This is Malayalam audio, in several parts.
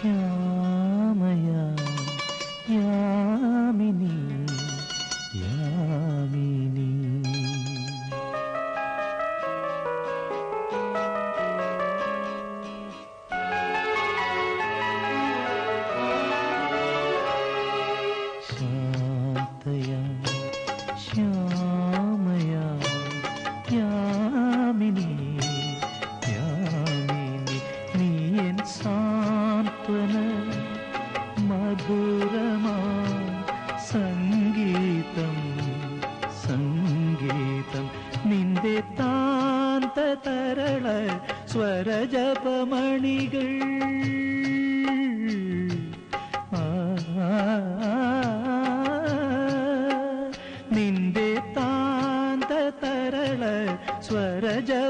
ശ്യാമയാ യാമിനി യാമിനി. ശാന്തയാ ശ്യാമയാ യാമിനി യാമിനി. നീ എൻ സാന്ത്വന മധുരമാ സംഗീതം സംഗീതം. നിന്റെ താന്ത തരള സ്വരജപമണികൾ നിന്റെ താന്ത തരള സ്വരജപമണികൾ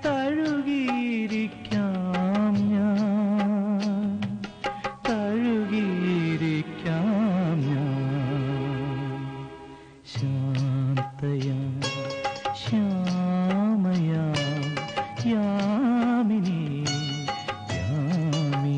തഴുകിയിരിക്കാം ഞാൻ തഴുകിയിരിക്കാം ഞാൻ. ശാന്തയാ ശ്യാമയാ യാമിനി യാമിനി.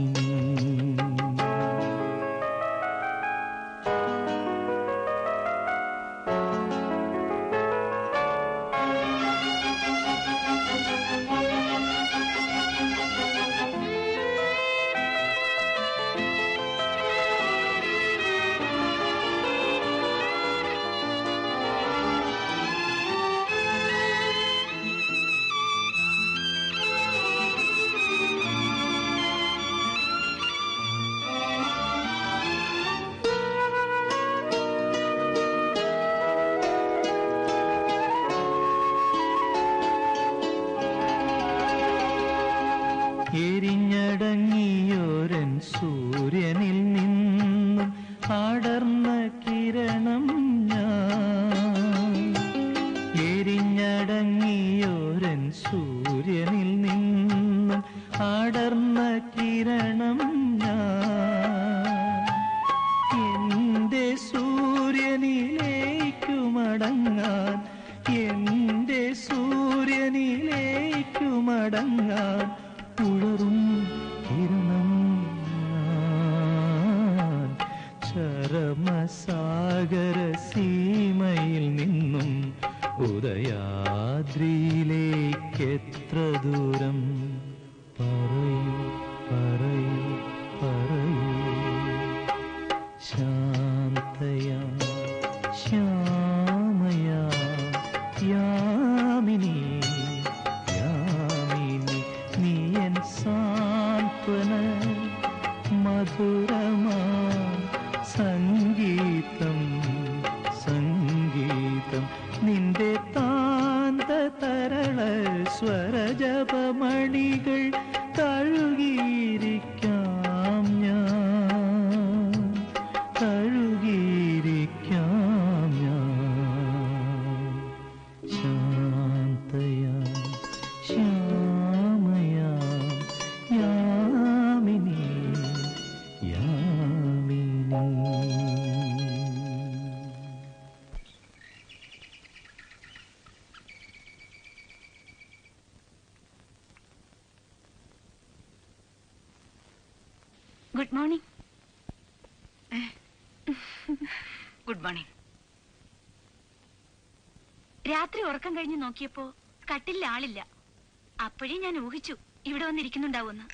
എരിഞ്ഞടങ്ങിയോരൻ സൂര്യനിൽ നിന്നും അടർന്ന കിരണം ഞാൻ. എരിഞ്ഞടങ്ങിയോരൻ സൂര്യനിൽ നിന്നും അടർന്ന കിരണം ഞാൻ. എന്റെ സൂര്യനിലേക്കു മടങ്ങാൻ എന്റെ സൂര്യനിലേക്കു മടങ്ങാൻ ഉളറും കിരണം ഞാൻ. ചരമസാഗര സീമയിൽ നിന്നും ഉദയാദ്രിയിലേക്കെത്ര ദൂരം. പറയൂ പറയൂ പറയൂ. ശാന്തയാ ശ്യാമയാ യാമിനി യാമിനി. നീ എൻ സാന്ത്വന മധുരമാ സംഗീതം സംഗീതം. നിന്റെ താന്ത തരള സ്വരജപമണികൾ തഴുകിയിരിക്കാം ഞാൻ തഴുകിയിരിക്കാം ഞാൻ. ശാന്തയാ ശ്യാമയാ യാമിനി യാമിനി. Good morning. Good morning. രാത്രി ഉറക്കം കഴിഞ്ഞ് നോക്കിയപ്പോ കട്ടിലിൽ ആളില്ല. അപ്പോഴേ ഞാൻ ഊഹിച്ചു ഇവിടെ വന്നിരിക്കുന്നുണ്ടാവുമെന്ന്.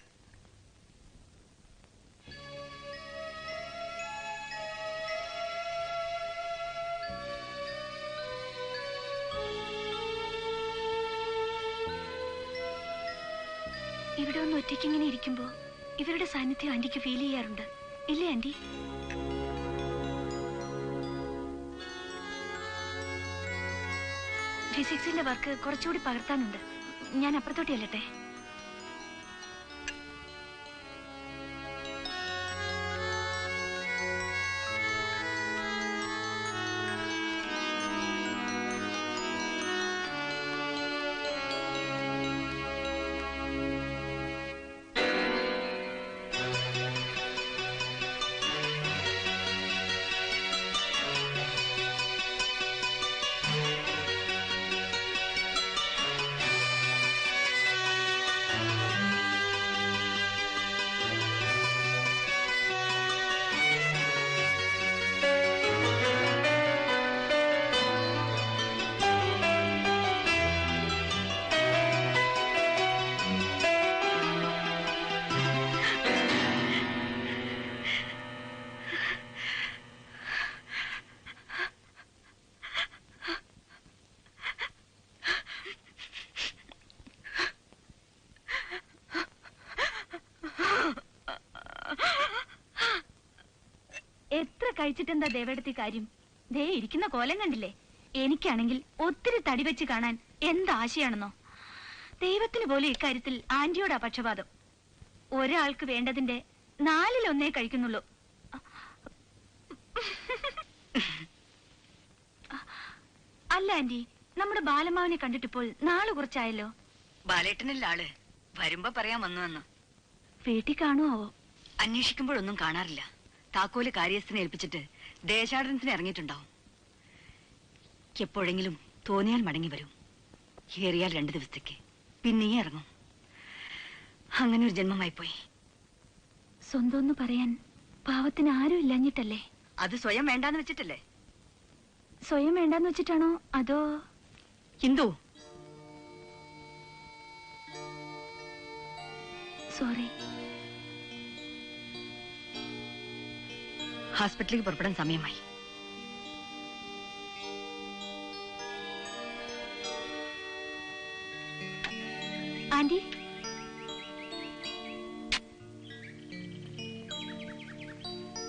ഇവിടെ ഒന്ന് ഒറ്റയ്ക്കിങ്ങനെ ഇരിക്കുമ്പോ ഇവരുടെ സാന്നിധ്യം ആന്റിക്ക് ഫീൽ ചെയ്യാറുണ്ട്, ഇല്ലേ ആന്റി? ഫിസിക്സിന്റെ വർക്ക് കുറച്ചുകൂടി പകർത്താനുണ്ട്. ഞാൻ അപ്പുറത്തോട്ട് ചെല്ലട്ടെ? കഴിച്ചിട്ടെന്താ ദേവേടത്തി കാര്യം? ദേ ഇരിക്കുന്ന കോലം കണ്ടില്ലേ? എനിക്കാണെങ്കിൽ ഒത്തിരി തടി വെച്ച് കാണാൻ എന്താശയാണെന്നോ. ദൈവത്തിന് പോലും ഇക്കാര്യത്തിൽ ആന്റിയോടാ പക്ഷപാതം. ഒരാൾക്ക് വേണ്ടതിന്റെ 4-1 കഴിക്കുന്നുള്ളൂ. അല്ല ആന്റി, നമ്മുടെ ബാലമാവിനെ കണ്ടിട്ടിപ്പോൾ നാള് കുറച്ചായല്ലോ. ബാലേട്ടനല്ല ആള്. വരുമ്പോ പറയാൻ വന്നു. വീട്ടിൽ കാണുവോ? അന്വേഷിക്കുമ്പോഴൊന്നും കാണാറില്ല. താക്കോല് കാര്യസ്ഥനെ ഏൽപ്പിച്ചിട്ട് ദേശാടനത്തിന് ഇറങ്ങിയിട്ടുണ്ടാവും. എപ്പോഴെങ്കിലും തോന്നിയാൽ മടങ്ങി വരും. ഏറിയാൽ 2 ദിവസത്തേക്ക്, പിന്നെയും ഇറങ്ങും. അങ്ങനെ ഒരു ജന്മമായിപ്പോയി. സ്വന്തം പറയാൻ പാവത്തിന് ആരും ഇല്ലഞ്ഞിട്ടല്ലേ? അത് സ്വയം വേണ്ടാന്ന് വെച്ചിട്ടല്ലേ? സ്വയം വേണ്ടാന്ന് വെച്ചിട്ടാണോ അതോ? ഹിന്ദു, സോറി. ഹോസ്പിറ്റലിലേക്ക് പുറപ്പെടാൻ സമയമായി. ആന്റി,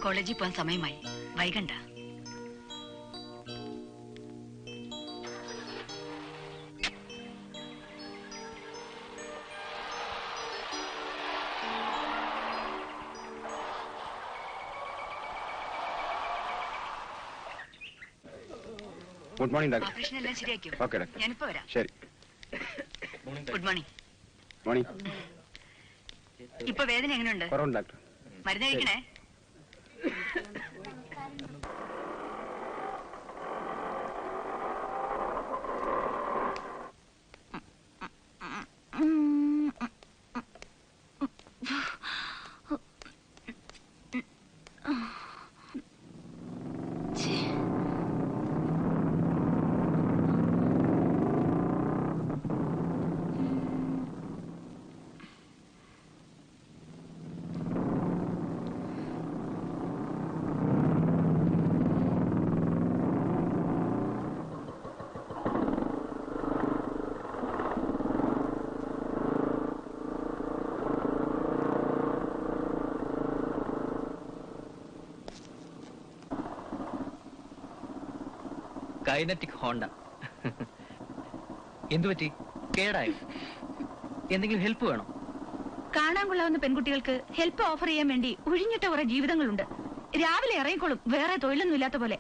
കോളേജിൽ പോകാൻ സമയമായി. വൈകണ്ട. Good morning doctor. ഓപ്പറേഷൻ എല്ലാം ശരിയാക്കിയോ? Okay doctor. ഞാനിപ്പോ വരാം. ശരി. Good morning. മോർണിംഗ്. ഇപ്പൊ വേദന എങ്ങനെയുണ്ട്? കുറവുണ്ട് ഡോക്ടർ. മരുന്ന് കഴിക്കണേ. Kinetic Honda. എന്തുപറ്റി? കേടായോ? എന്തെങ്കിലും ഹെൽപ്പ് വേണോ? കാണാൻ കൊള്ളാവുന്ന പെൺകുട്ടികൾക്ക് ഹെൽപ്പ് ഓഫർ ചെയ്യാൻ വേണ്ടി ഒഴിഞ്ഞിട്ട കുറെ ജീവിതങ്ങളുണ്ട്. രാവിലെ ഇറങ്ങിക്കോളും, വേറെ തൊഴിലൊന്നും ഇല്ലാത്ത പോലെ.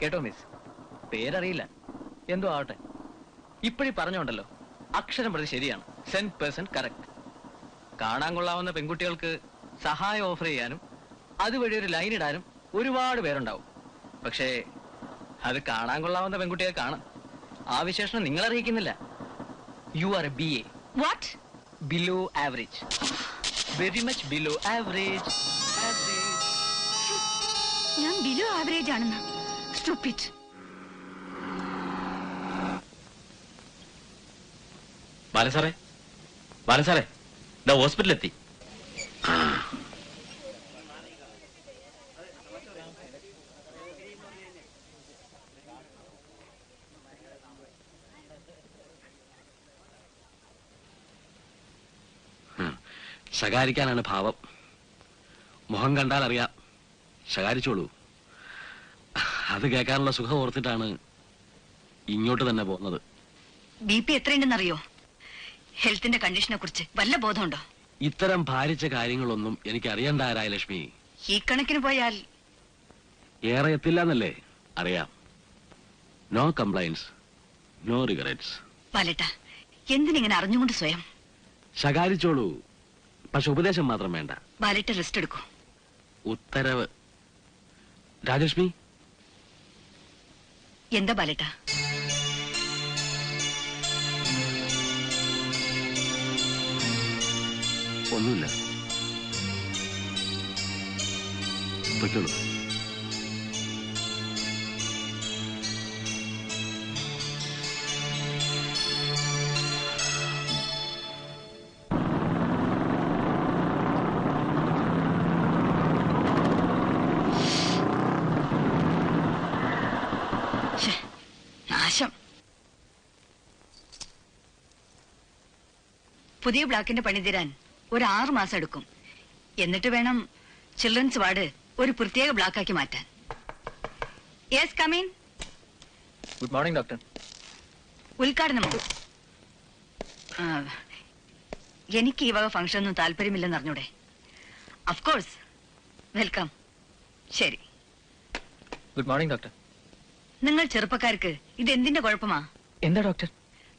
കേട്ടോ മിസ്, പേരറിയില്ല, എന്തോ ആവട്ടെ. ഇപ്പഴീ പറഞ്ഞോണ്ടല്ലോ, അക്ഷരം പ്രതി ശരിയാണ്. 100% കറക്റ്റ്. കാണാൻ കൊള്ളാവുന്ന പെൺകുട്ടികൾക്ക് സഹായം ഓഫർ ചെയ്യാനും അതുവഴി ഒരു ലൈൻ ഇടാനും ഒരുപാട് പേരുണ്ടാവും. പക്ഷേ അത് കാണാൻ കൊള്ളാവുന്ന പെൺകുട്ടിയെ കാണാം. ആ വിശേഷണം നിങ്ങൾ അറിയിക്കുന്നില്ല. You are a BA. What? Below average. Very much below average. ഞാൻ ബിലോ ആവറേജ് ആണെന്ന്. സ്റ്റുപ്പിഡ്. ബാലസാറേ, ബാലസാറേ, ഇതാ ഹോസ്പിറ്റലെത്തി. ശകാരിക്കാനാണ് ഭാവം. മുഖം കണ്ടാൽ അറിയാം. ശകാരിച്ചോളൂ. അത് കേൾക്കാനുള്ള സുഖം ഓർത്തിട്ടാണ് ഇങ്ങോട്ട് തന്നെ പോകുന്നത്. BP എത്രയുണ്ടെന്നറിയോ? ഹെൽത്തിന്റെ കണ്ടീഷനെ കുറിച്ച് വല്ല ബോധമുണ്ടോ? ഇത്തരം ഭാരിച്ച കാര്യങ്ങളൊന്നും എനിക്ക് അറിയണ്ട രായലക്ഷ്മി. ഈ കണക്കിന് പോയാൽ ഏറെ എത്തില്ലെന്നല്ലേ അറിയാം. No complaints, no regrets. ബാലേട്ട, എന്തിനിങ്ങനെ അറിഞ്ഞുകൊണ്ട് സ്വയം? ശകാരിച്ചോളൂ, പക്ഷെ ഉപദേശം മാത്രം വേണ്ട. ബാലേട്ട റെസ്റ്റ് എടുക്കൂ. ഉത്തരവ്. രാജലക്ഷ്മി, എന്താ ബാലേട്ട? ഒന്നുമില്ല, പൊയ്ക്കോളൂ. നാശം. പുതിയ ബ്ലോക്കിന്റെ പണി തീരാൻ ഒരു 6 മാസം എടുക്കും. എന്നിട്ട് വേണം ചിൽഡ്രൻസ് വാർഡ് ഒരു പ്രത്യേക ബ്ലോക്കാക്കി മാറ്റാൻ. Yes, come in. Good morning doctor. ഉദ്ഘാടനമോ? എനിക്ക് ഈ വക ഫംഗ്ഷൻ ഒന്നും താല്പര്യമില്ലെന്ന് അറിഞ്ഞൂടെ? Of course, welcome. ശരി. Good morning doctor. നിങ്ങൾ ചെറുപ്പക്കാർക്ക് ഇത് എന്തിന്റെ കുഴപ്പമാ? എന്താ ഡോക്ടർ?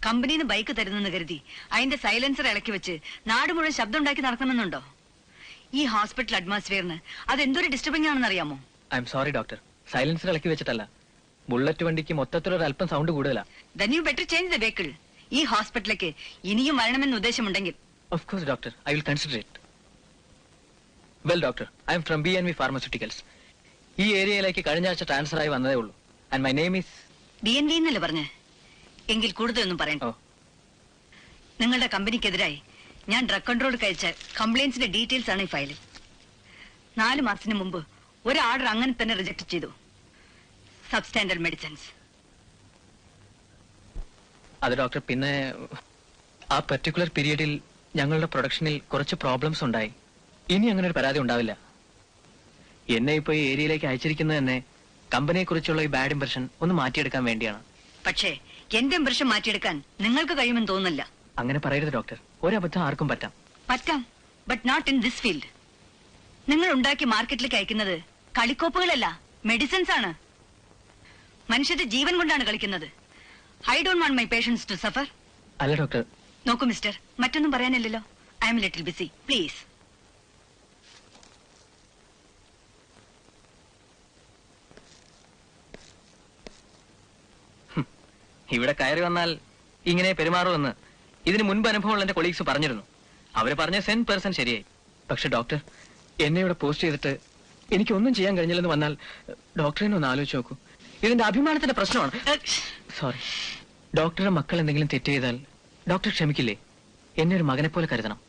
കമ്പനിന്ന് ബൈക്ക് തരുന്നെന്ന് കരുതി അതിന്റെ സൈലൻസർ ഇളക്കി വെച്ച് നാട് മുഴുവൻ ശബ്ദം ഉണ്ടാക്കി നടക്കണമെന്നുണ്ടോ? ഈ ഹോസ്പിറ്റൽ അറ്റ്മോസ്ഫിയറിന് അതെന്തൊരു ഡിസ്റ്റർബിംഗ് ആണെന്ന് അറിയാമോ? I am sorry doctor, silencer ഇളക്കി വെച്ചിട്ടല്ല. ബുള്ളറ്റ് വണ്ടിക്ക് മൊത്തത്തിലൊരു അല്പം സൗണ്ട് കൂടുതലാ. Then you better change the vehicle. ഈ ഹോസ്പിറ്റലിലേക്ക് ഇനിയും വരണമെന്ന് ഉദ്ദേശമുണ്ടെങ്കിൽ. Of course doctor, I will consider it. Well doctor, I am from B&V Pharmaceuticals. ഈ ഏരിയയിലേക്ക് കഴിഞ്ഞ ആഴ്ച ട്രാൻസ്ഫർ ആയി വന്നതേ ഉള്ളൂ. And my name is B&V എന്നല്ലേ പറഞ്ഞേ? എങ്കിൽ കൂടുതലൊന്നും പറയണ്ട. നിങ്ങളുടെ കമ്പനിക്കെതിരായി ഞാൻ ഡ്രഗ് കൺട്രോൾ കഴിച്ച കംപ്ലൈന്റ്സിന്റെ ഡീറ്റെയിൽസ് ആണ് ഈ ഫയലിൽ. 4 മാസത്തിന് മുമ്പ് ഒരു ഓർഡർ അങ്ങനെ തന്നെ റിജക്ട് ചെയ്തു. Substandard medicines. അത് ഡോക്ടർ, പിന്നെ ആ പെർട്ടിക്കുലർ പീരീഡിൽ ഞങ്ങളുടെ പ്രൊഡക്ഷനിൽ കുറച്ച് പ്രോബ്ലംസ് ഉണ്ടായി. ഇനി അങ്ങനെ ഒരു പരാതി ഉണ്ടാവില്ല. എന്നെ ഇപ്പൊ ഈ ഏരിയയിലേക്ക് അയച്ചിരിക്കുന്നത് തന്നെ കമ്പനിയെ കുറിച്ചുള്ള ഈ ബാഡ് ഇംപ്രഷൻ ഒന്ന് മാറ്റിയെടുക്കാൻ വേണ്ടിയാണ്. പക്ഷേ എന്റെ ഇംപ്രഷൻ മാറ്റിയെടുക്കാൻ നിങ്ങൾക്ക് കഴിയുമെന്ന് തോന്നുന്നില്ല. അങ്ങനെ പറയരുത് ഡോക്ടർ, ഒരബദ്ധം ആർക്കും പറ്റാം, but not in this field. നിങ്ങൾ ഉണ്ടാക്കി മാർക്കറ്റിലേക്ക് അയക്കുന്നത് കളിക്കോപ്പുകളല്ല, മെഡിസിൻസ് ആണ്. മനുഷ്യന്റെ ജീവൻ കൊണ്ടാണ് കളിക്കുന്നത്. I don't want my patients to suffer. അല്ല ഡോക്ടർ. നോക്കൂ മിസ്റ്റർ, മറ്റൊന്നും പറയാനില്ലല്ലോ. I'm little busy, please. ഇവിടെ കയറി വന്നാൽ ഇങ്ങനെ പെരുമാറുമെന്ന് ഇതിന് മുൻപ് അനുഭവമുള്ള എന്റെ കൊളീഗ്സ് പറഞ്ഞിരുന്നു. അവര് പറഞ്ഞ 100% ശരിയായി. പക്ഷെ ഡോക്ടർ, എന്നെ ഇവിടെ പോസ്റ്റ് ചെയ്തിട്ട് എനിക്കൊന്നും ചെയ്യാൻ കഴിഞ്ഞില്ലെന്ന് വന്നാൽ ഡോക്ടറിനെ ഒന്ന് ആലോചിച്ച് നോക്കൂ. ഇതിന്റെ അഭിമാനത്തിന്റെ പ്രശ്നമാണ്. സോറി. ഡോക്ടറുടെ മക്കൾ എന്തെങ്കിലും തെറ്റ് ചെയ്താൽ ഡോക്ടർ ക്ഷമിക്കില്ലേ? എന്നെ ഒരു മകനെ പോലെ കരുതണം.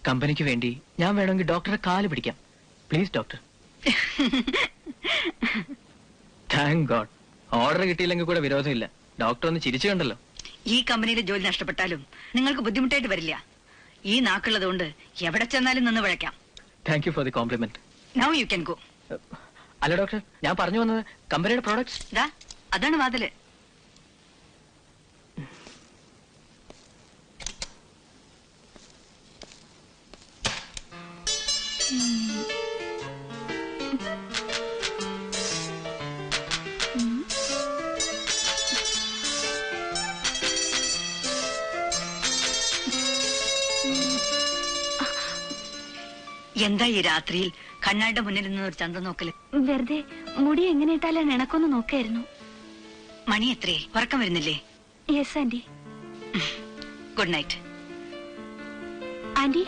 കമ്പനിക്ക് വേണ്ടി ഞാൻ വേണമെങ്കിൽ ഡോക്ടറെ കാല് പിടിക്കാം. Please doctor. Thank God, order കിട്ടിയില്ലെങ്കിൽ കൂടെ വിരോധമില്ല. ഡോക്ടർ ഒന്ന് ചിരിച്ചു കണ്ടല്ലോ. ഈ കമ്പനിയിലെ ജോലി നഷ്ടപ്പെട്ടാലും നിങ്ങൾക്ക് ബുദ്ധിമുട്ടായിട്ട് വരില്ല. ഈ നാക്കുള്ളതുകൊണ്ട് എവിടെ ചെന്നാലും നിന്ന് വിളയ്ക്കാം. Thank you for the compliment. Now you can go. അല്ല ഡോക്ടർ, ഞാൻ പറഞ്ഞു വന്നത് കമ്പനിയുടെ പ്രോഡക്ട്സ്. അതാണ് വാതില്. എന്താ ഈ രാത്രിയിൽ കണ്ണാടിന്റെ മുന്നിൽ നിന്ന് ഒരു ചന്തം നോക്കല്? വെറുതെ മുടി എങ്ങനെ ഇട്ടാലും ഇണക്കൊന്ന് നോക്കായിരുന്നു. മണി എത്രയായി? ഉറക്കം വരുന്നില്ലേ? Yes aunty. Good night. Aunty,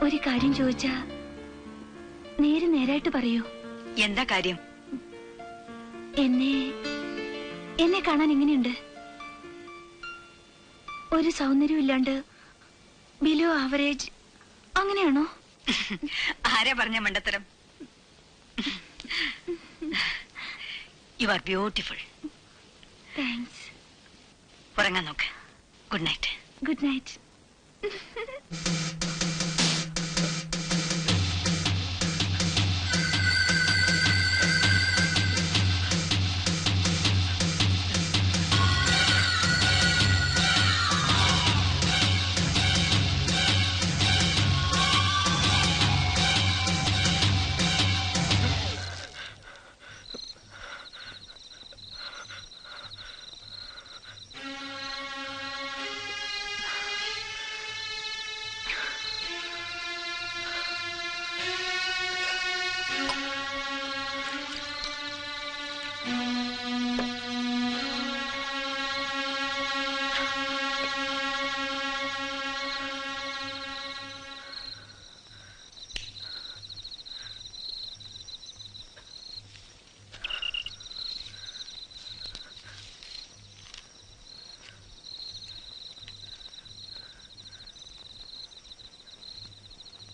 ഒരു കാര്യം ചോദിച്ചാ നേരായിട്ട് പറയൂ. എന്താ കാര്യം? എന്നെ കാണാൻ എങ്ങനെയുണ്ട്? ഒരു സൗന്ദര്യം ഇല്ലാണ്ട് ബിലോ ആവറേജ് അങ്ങനെയാണോ? ആരാ പറഞ്ഞ മണ്ടത്തരം? U are beautiful. താങ്ക്സ്. ഉറങ്ങാൻ നോക്ക്. Good night. Good night.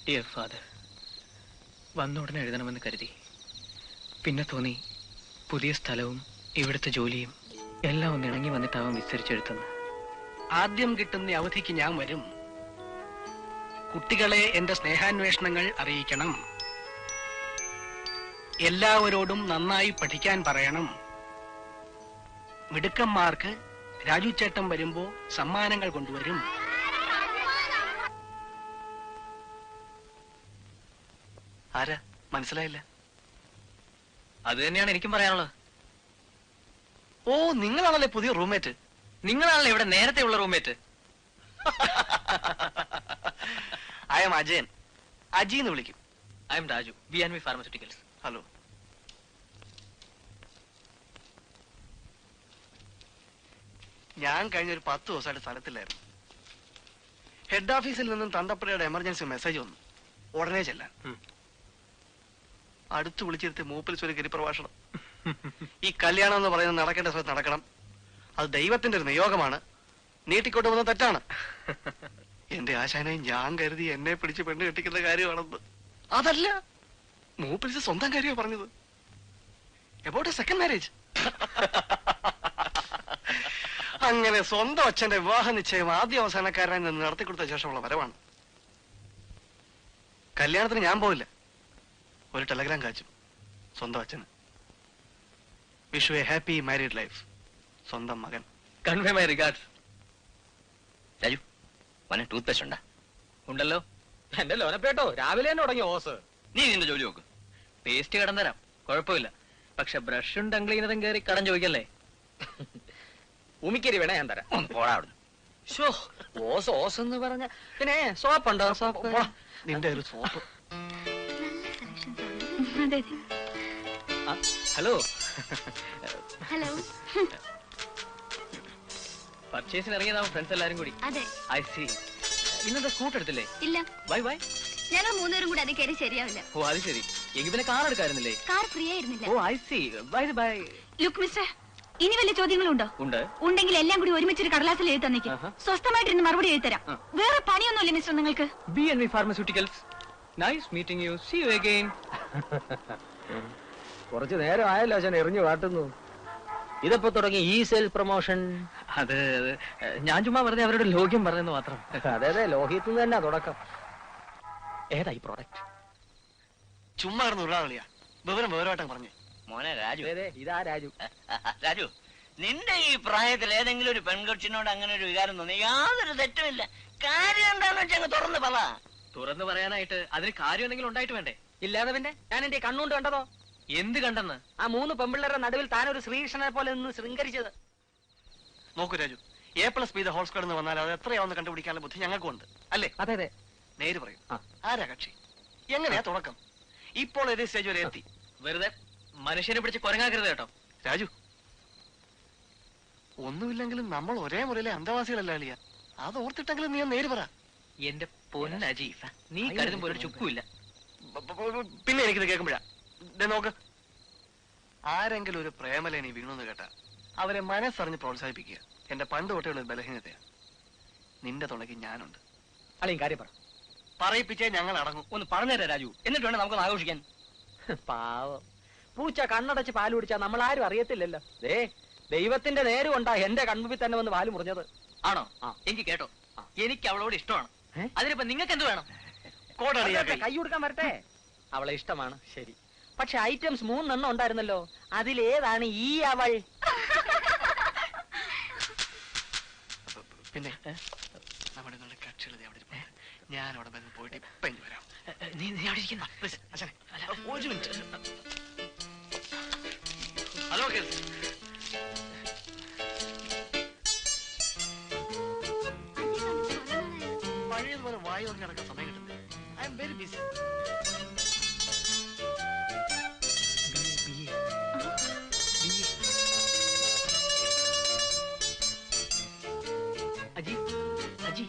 Dear father, വന്ന ഉടനെ എഴുതണമെന്ന് കരുതി. പിന്നെ തോന്നി പുതിയ സ്ഥലവും ഇവിടുത്തെ ജോലിയും എല്ലാം ഒന്ന് ഇണങ്ങി വന്നിട്ടാവാൻ വിസ്തരിച്ചെഴുത്തുന്നു. ആദ്യം കിട്ടുന്ന അവധിക്ക് ഞാൻ വരും. കുട്ടികളെ എന്റെ സ്നേഹാന്വേഷണങ്ങൾ അറിയിക്കണം. എല്ലാവരോടും നന്നായി പഠിക്കാൻ പറയണം. മിടുക്കന്മാർക്ക് രാജു ചേട്ടൻ വരുമ്പോ സമ്മാനങ്ങൾ കൊണ്ടുവരും. ആരാ മനസ്സിലായില്ല? അത് തന്നെയാണ് എനിക്കും പറയാനുള്ളത്. ഓ, നിങ്ങളാണല്ലേ പുതിയ റൂംമേറ്റ്. നിങ്ങളാണല്ലേ ഇവിടെ നേരത്തെ ഉള്ള roommate. I M Ajayan. Aji എന്ന് വിളിക്കും. I M Raju, B&V pharmaceuticals. Hello. ഞാൻ കഴിഞ്ഞ ഒരു 10 ദിവസമായിട്ട് സ്ഥലത്തില്ലായിരുന്നു. ഹെഡ് ഓഫീസിൽ നിന്നും തണ്ടപ്പുഴയുടെ എമർജൻസി മെസ്സേജ് വന്നു, ഉടനെ ചെല്ലാൻ. അടുത്ത് വിളിച്ചിരുത്തി മൂപ്പിൽ ഒരു ഗിരിപ്രഭാഷണം. ഈ കല്യാണം എന്ന് പറയുന്നത് നടക്കേണ്ട സ്ഥലത്ത് നടക്കണം. അത് ദൈവത്തിന്റെ ഒരു നിയോഗമാണ്. നീട്ടിക്കൊണ്ട് വന്ന തെറ്റാണ്. എന്റെ ആശാനെ ഞാൻ കരുതി എന്നെ പിടിച്ച് പെണ്ണ് കെട്ടിക്കുന്ന കാര്യമാണെന്ന്. അതല്ല, മൂപ്പിൽ സ്വന്തം കാര്യമാണ് പറഞ്ഞത്. About A second marriage. അങ്ങനെ സ്വന്തം അച്ഛന്റെ വിവാഹ നിശ്ചയം ആദ്യ അവസാനക്കാരനായി നിന്ന് നടത്തിക്കൊടുത്ത ശേഷമുള്ള വരവാണ്. കല്യാണത്തിന് ഞാൻ പോയില്ല. ഒരു ടെലഗ്രാം കാച്ചു സ്വന്തം അച്ഛന്. Wish you A happy married life. സ്വന്തം മകൻ. Convey my regards. രാജു, വന ടൂത്ത് പേസ്റ്റ് ഉണ്ടാ? ഉണ്ടല്ലോ. എന്റെ ലോനപ്പേട്ടോ രാവിലെ തന്നെ തുടങ്ങി ഓസ്. നീ നിന്റെ ജോലി നോക്ക്. പേസ്റ്റ് കടം തരാം, കുഴപ്പമില്ല. പക്ഷെ ബ്രഷും ടംഗ്ലീനതും കയറി കടം ചോദിക്കല്ലേ. ഉമിക്കരി വേണേ ഞാൻ തരാം. പോടാ അവിടുന്ന്. ഓസ് ഓസ് എന്ന് പറഞ്ഞ പിന്നെ സോപ്പുണ്ടോ? സോപ്പ് നിന്റെ ഒരു സോപ്പ്. ഹലോ. ഹലോ. പർച്ചേസിന് ഇറങ്ങിയതാവും ഫ്രണ്ട്സ് എല്ലാരും കൂടി. അതെ. I C. ഇന്നത്തെ സ്കൂട്ട് എടുത്തില്ലേ? ഇല്ല. Bye bye. ഞങ്ങൾ 3 പേരും കൂടി അത് കയറി ശരിയാവില്ല. ഓ അത് ശരി. എങ്കിൽ പിന്നെ കാർ എടുക്കായിരുന്നില്ലേ? കാർ ഫ്രീ ആയിരുന്നില്ല. Oh I see. Bye bye. Look mister, ഇനി വല്ല ചോദ്യങ്ങളുണ്ടോ? ഉണ്ട്. ഉണ്ടെങ്കിൽ എല്ലാം കൂടി ഒരുമിച്ചൊരു കടലാസിൽ എഴുതി തന്നേക്ക്. സ്വസ്ഥമായിട്ടിരുന്ന് മറുപടി എഴുതി തരാം. വേറെ പണിയൊന്നുമില്ല മിസ്റ്റർ നിങ്ങൾക്ക്? B&V pharmaceuticals. Nice meeting you. See you again. കുറച്ചു നേരം ആയല്ലോ അച്ഛൻ എറിഞ്ഞു കാട്ടുന്നു. ഇതിപ്പോ തുടങ്ങി ഈ സെൽഫ് പ്രൊമോഷൻ. അത് ഞാൻ ചുമ്മാ വെറുതെ അവരുടെ ലോക്യം പറഞ്ഞെന്ന് മാത്രം. അതെ അതെ, ലോഹിത്ത് തന്നെ തുടക്കം. ഏതാ ഈ പ്രോഡക്റ്റ്? ചുമ്മാ ഇരുന്ന് ഉള്ളാളിയാ. വിവരമായിട്ടും പറഞ്ഞു. മോനെ രാജു. ഇതാ രാജു. രാജു, നിന്റെ ഈ പ്രായത്തിൽ ഏതെങ്കിലും ഒരു പെൺകൊച്ചിനോട് അങ്ങനെ ഒരു വികാരം തോന്നി യാതൊരു തെറ്റുമില്ല. കാര്യം എന്താന്ന് വെച്ചാൽ തുറന്ന് പറ. തുറന്നു പറയാനായിട്ട് അതിന് കാര്യം എന്തെങ്കിലും ഉണ്ടായിട്ട് വേണ്ടേ? ഇല്ലാതെ പിന്നെ ഞാൻ എന്റെ കണ്ണുകൊണ്ട് കണ്ടതോ? എന്ത് കണ്ടെന്ന്? ആ 3 പെമ്പിള്ളേരുടെ നടുവിൽ താനൊരു ശ്രീകൃഷ്ണനെ പോലെ നിന്ന് ശൃംഗരിച്ചത്. നോക്കൂ രാജു, A+B ഹോൾ സ്ക്വയർ എന്ന് വന്നാൽ അത് എത്രയാവുന്ന കണ്ടുപിടിക്കാനുള്ള ബുദ്ധി ഞങ്ങൾക്കും ഉണ്ട് അല്ലേ? അതെ അതെ. നേര് പറയും. ആരാ കക്ഷി? എങ്ങനെയാ തുടക്കം? ഇപ്പോൾ ഏത് സ്റ്റേജ് വരെ എത്തി? വെറുതെ മനുഷ്യനെ പിടിച്ച് കുരങ്ങാക്കരുത് കേട്ടോ രാജു. ഒന്നുമില്ലെങ്കിലും നമ്മൾ ഒരേ മുറിയിലെ അന്തവാസികളല്ല അളിയ. അത് ഓർത്തിട്ടെങ്കിലും നീ നേര് പറ. എന്റെ പൊന്നജി, നീ കരുതും പോലെ ഒരു ചുക്കുമില്ല. പിന്നെ എനിക്കിത് കേൾക്കുമ്പോഴാ നോക്ക്. ആരെങ്കിലും ഒരു പ്രേമലേനി വീണെന്ന് കേട്ടാ അവരെ മനസ്സറിഞ്ഞ് പ്രോത്സാഹിപ്പിക്കുക എന്റെ പണ്ട് തൊട്ടുള്ള ഒരു ബലഹീനതയാ. നിന്റെ തുണയ്ക്ക് ഞാനുണ്ട്. അളിയും കാര്യം പറ. പറയിപ്പിച്ചേ ഞങ്ങൾ അടങ്ങും. ഒന്ന് പറഞ്ഞുതരാം രാജു, എന്നിട്ട് വേണം നമുക്കൊന്ന് ആഘോഷിക്കാൻ. പാവം പൂച്ച കണ്ണടച്ച് പാല് കുടിച്ചാ നമ്മൾ ആരും അറിയത്തില്ലല്ലോ. ദൈവത്തിന്റെ നേര് കൊണ്ടാ എന്റെ കൺമുമ്പിൽ തന്നെ വന്ന് പാല് മുറിഞ്ഞത്. ആണോ? എനിക്ക് കേട്ടോ, എനിക്ക് അവളോട് ഇഷ്ടമാണ്. അതിനിപ്പോ നിങ്ങൾക്ക് എന്ത് വേണം? കൈ കൊടുക്കാൻ വരട്ടെ. അവളെ ഇഷ്ടമാണ് ശരി, പക്ഷെ ഐറ്റംസ് 3 എണ്ണം ഉണ്ടായിരുന്നല്ലോ. അതിലേതാണ് ഈ അവൾ? പിന്നെ നമ്മുടെ കക്ഷികൾ ഞാൻ അവിടെ പോയിട്ട് ഇപ്പൊ വരാം. നീ അവിടെ ഇരിക്കുന്ന. ഒരു മിനിറ്റ്. Hello case. പഴയതുപോലെ വായു ഒക്കെ നടക്കാൻ സമയം കിട്ടുന്നത്. I am very busy. Aji Aji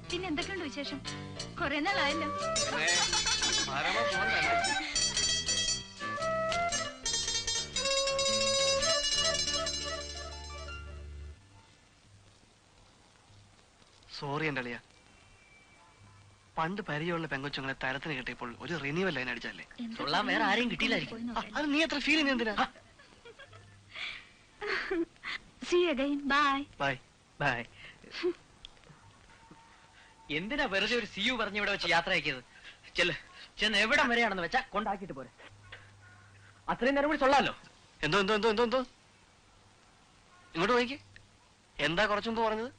പിന്നെ എന്തൊക്കെയുണ്ട് വിശേഷം? കുറെ നാളായല്ലോ. സോറി എന്റെ അളിയ. പണ്ട് പരിചയമുള്ള പെങ്കൊച്ചുങ്ങളെ തരത്തിന് കിട്ടിയപ്പോൾ ഒരു റിന്യൂവൽ ലൈൻ അടിച്ചല്ലേ. തൊള്ളാൻ വേറെ ആരെയും കിട്ടിയില്ലായിരിക്കും. അത് നീ എത്ര ഫീൽ ചെയ്യുന്ന എന്തിനാ? See you again. Bye. Bye. Bye. എന്തിനാ വെറുതെ ഒരു സിയു പറഞ്ഞ് ഇവിടെ വെച്ച് യാത്ര ആക്കിയത്? ചെന്ന് എവിടം വരെയാണെന്ന് വെച്ചാ കൊണ്ടാക്കിട്ട് പോരെ. അത്രയും നേരം കൂടി ചൊല്ലാലോ. എന്തോ എന്തോ എന്തോ എന്തോ എന്തോ ഇങ്ങോട്ട് നോക്കി. എന്താ കുറച്ചുമ്പോ പറഞ്ഞത്?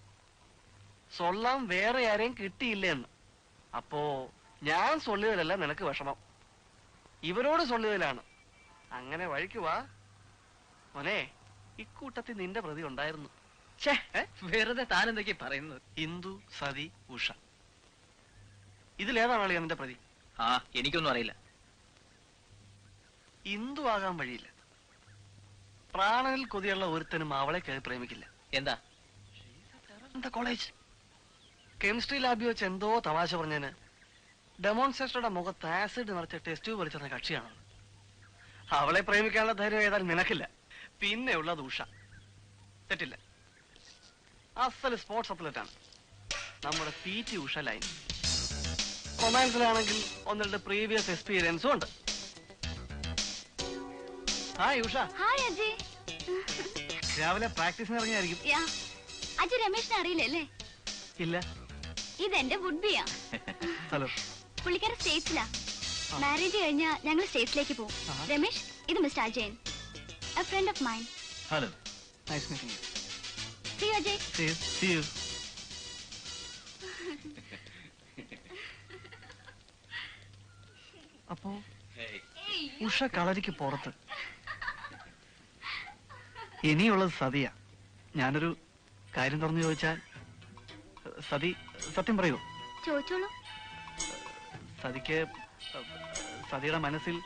സൊല്ലാം വേറെ ആരെയും കിട്ടിയില്ല എന്ന്. അപ്പോ ഞാൻ സൊല്ലിയതിലല്ല നിനക്ക് വിഷമം, ഇവരോട് സൊല്ലിയതിലാണ്. അങ്ങനെ വഴിക്ക് വാ മോനെ. ഇക്കൂട്ടത്തിൽ നിന്റെ പ്രതി ഉണ്ടായിരുന്നു. വെറുതെ താൻ എന്തൊക്കെയാ പറയുന്നത്? ഇന്ദു, സതി, ഉഷ, ഇതിലേതാണ് അളിയാ നിന്റെ പ്രതി? ആ, എനിക്കൊന്നും അറിയില്ല. ഇന്ദു ആകാൻ വഴിയില്ല. പ്രാണനിൽ കൊതിയുള്ള ഒരുത്തനും അവളെ കയറി പ്രേമിക്കില്ല. എന്താ കോളേജ് കെമിസ്ട്രി ലാബിൽ വെച്ച് എന്തോ തമാശ പറഞ്ഞതിന് ഡെമോൺസ്ട്രേറ്ററുടെ മുഖത്ത് ആസിഡ് നിറച്ച ടെസ്റ്റ് ട്യൂബ് വലിച്ചെന്ന കക്ഷിയാണ്. അവളെ പ്രേമിക്കാനുള്ള ധൈര്യം ഏതായാലും നിനക്കില്ല. പിന്നെ ഉള്ളത് ഉഷ. തെറ്റില്ല, അസൽ സ്പോർട്സ് അത്ലറ്റാണ് നമ്മുടെ PT ഉഷ ലൈൻ. റൊമാൻസിലാണെങ്കിൽ ഒന്ന് രണ്ട് പ്രീവിയസ് എക്സ്പീരിയൻസും ഉണ്ട്. ഹായ് ഉഷ. ഹായ് അജയ്. രാവിലെ പ്രാക്ടീസിന് ഇറങ്ങിയായിരിക്കും. അജയ് രമേശിനെ അറിയില്ലല്ലേ? ഇല്ല. ഇതെന്റെ വുഡ്ബിയാ. ഹലോ. പുള്ളിക്കാരൻ സ്റ്റേറ്റ്സിലാ. മാരേജ് കഴിഞ്ഞാൽ ഞങ്ങൾ സ്റ്റേറ്റ്സിലേക്ക് പോകും. രമേശ്, ഇത് mister Ajayan, a friend of mine. Hello. Nice meeting U. See you, Ajay. See you. അപ്പോ ഉഷ കളരിക്ക് പുറത്ത്, ഇനിയുള്ളത് സതിയാ. ഞാനൊരു കാര്യം തുറന്നു ചോദിച്ചാൽ സതി സത്യം പറയൂ? ചോദിച്ചോളൂ. സതിക്ക് സതിയുടെ മനസ്സിൽ,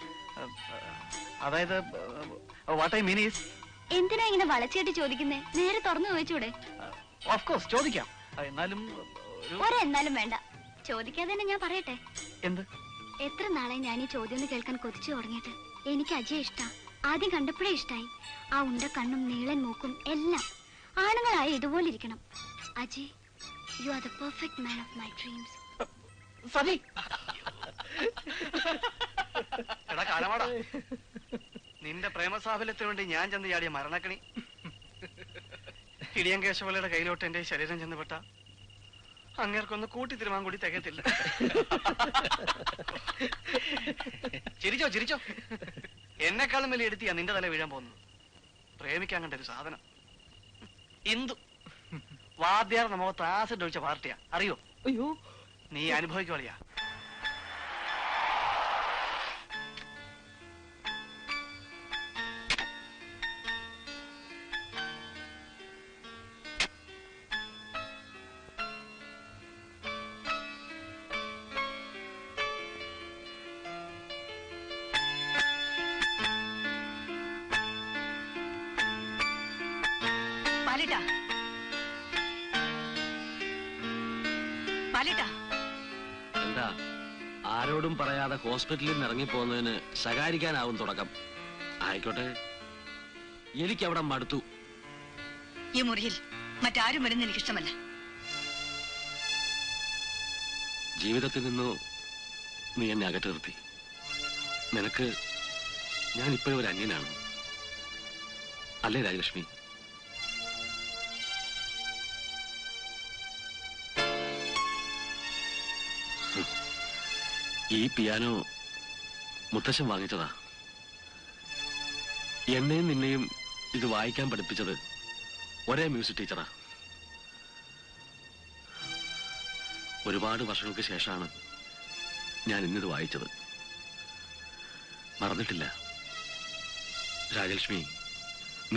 അതായത് വാട്ട് ഐ മീൻ ഈസ്. എന്തിനാ ഇങ്ങനെ വളച്ചേട്ട് ചോദിക്കുന്നേ? നേരെ തുറന്നു ചോദിച്ചൂടെ? ഓഫ് കോഴ്സ് ചോദിക്കാം. എന്നാലും എന്നാലും വേണ്ട, ചോദിക്കാതെ തന്നെ ഞാൻ പറയട്ടെ. എന്ത്? എത്ര നാളെ ഞാൻ ഈ ചോദ്യം ഒന്ന് കേൾക്കാൻ കൊതിച്ചു തുടങ്ങിയിട്ട്. എനിക്ക് അജയ് ഇഷ്ടാ. ആദ്യം കണ്ടപ്പോഴേ ഇഷ്ടായി. ആ ഉണ്ട കണ്ണും നീളൻ മൂക്കും എല്ലാം. ആണുങ്ങളായ ഇതുപോലെ ഇരിക്കണം. Ajay, you are the perfect man of my dreams. Sati, എടാ കാലമാടാ, നിന്റെ പ്രേമസാഫല്യത്തിന് വേണ്ടി ഞാൻ ചെന്ന് ചാടിയ മരണക്കണി. ഇടിയൻ കേശവലയുടെ കയ്യിലോട്ട് എന്റെ ശരീരം ചെന്നുപെട്ട അങ്ങേർക്കൊന്ന് കൂട്ടി തിരുമാൻ കൂടി തികയത്തില്ല. ചിരിച്ചോ ചിരിച്ചോ. എന്നെക്കാളും വലിയ എടുത്തിയാ നിന്റെ തല വീഴാൻ പോകുന്നത്. പ്രേമിക്കാൻ കണ്ട ഒരു സാധനം. ഇന്ദു വാദ്യാർ മുഖത്ത് ആസിഡ് ഒഴിച്ച പാർട്ടിയാ, അറിയോ? അയ്യോ, നീ അനുഭവിക്കോളിയാ. എന്താ ആരോടും പറയാതെ ഹോസ്പിറ്റലിൽ നിന്ന് ഇറങ്ങിപ്പോകുന്നതിന് ശകാരിക്കാനാവും തുടക്കം. ആയിക്കോട്ടെ, എനിക്കവിടെ മടുത്തു. ഈ മുറിയിൽ മറ്റാരും വരുന്ന എനിക്കിഷ്ടമല്ല. ജീവിതത്തിൽ നിന്നു നീ എന്നെ അകറ്റി നിർത്തി. നിനക്ക് ഞാൻ ഇപ്പോഴും ഒരു അന്യനാണ്, അല്ലേ രാജലക്ഷ്മി? ഈ പിയാനോ മുത്തശ്ശൻ വാങ്ങിച്ചതാ. എന്നെയും നിന്നെയും ഇത് വായിക്കാൻ പഠിപ്പിച്ചത് ഒരേ മ്യൂസിക് ടീച്ചറാ. ഒരുപാട് വർഷങ്ങൾക്ക് ശേഷമാണ് ഞാൻ ഇന്നിത് വായിച്ചത്. മറന്നിട്ടില്ല രാജലക്ഷ്മി,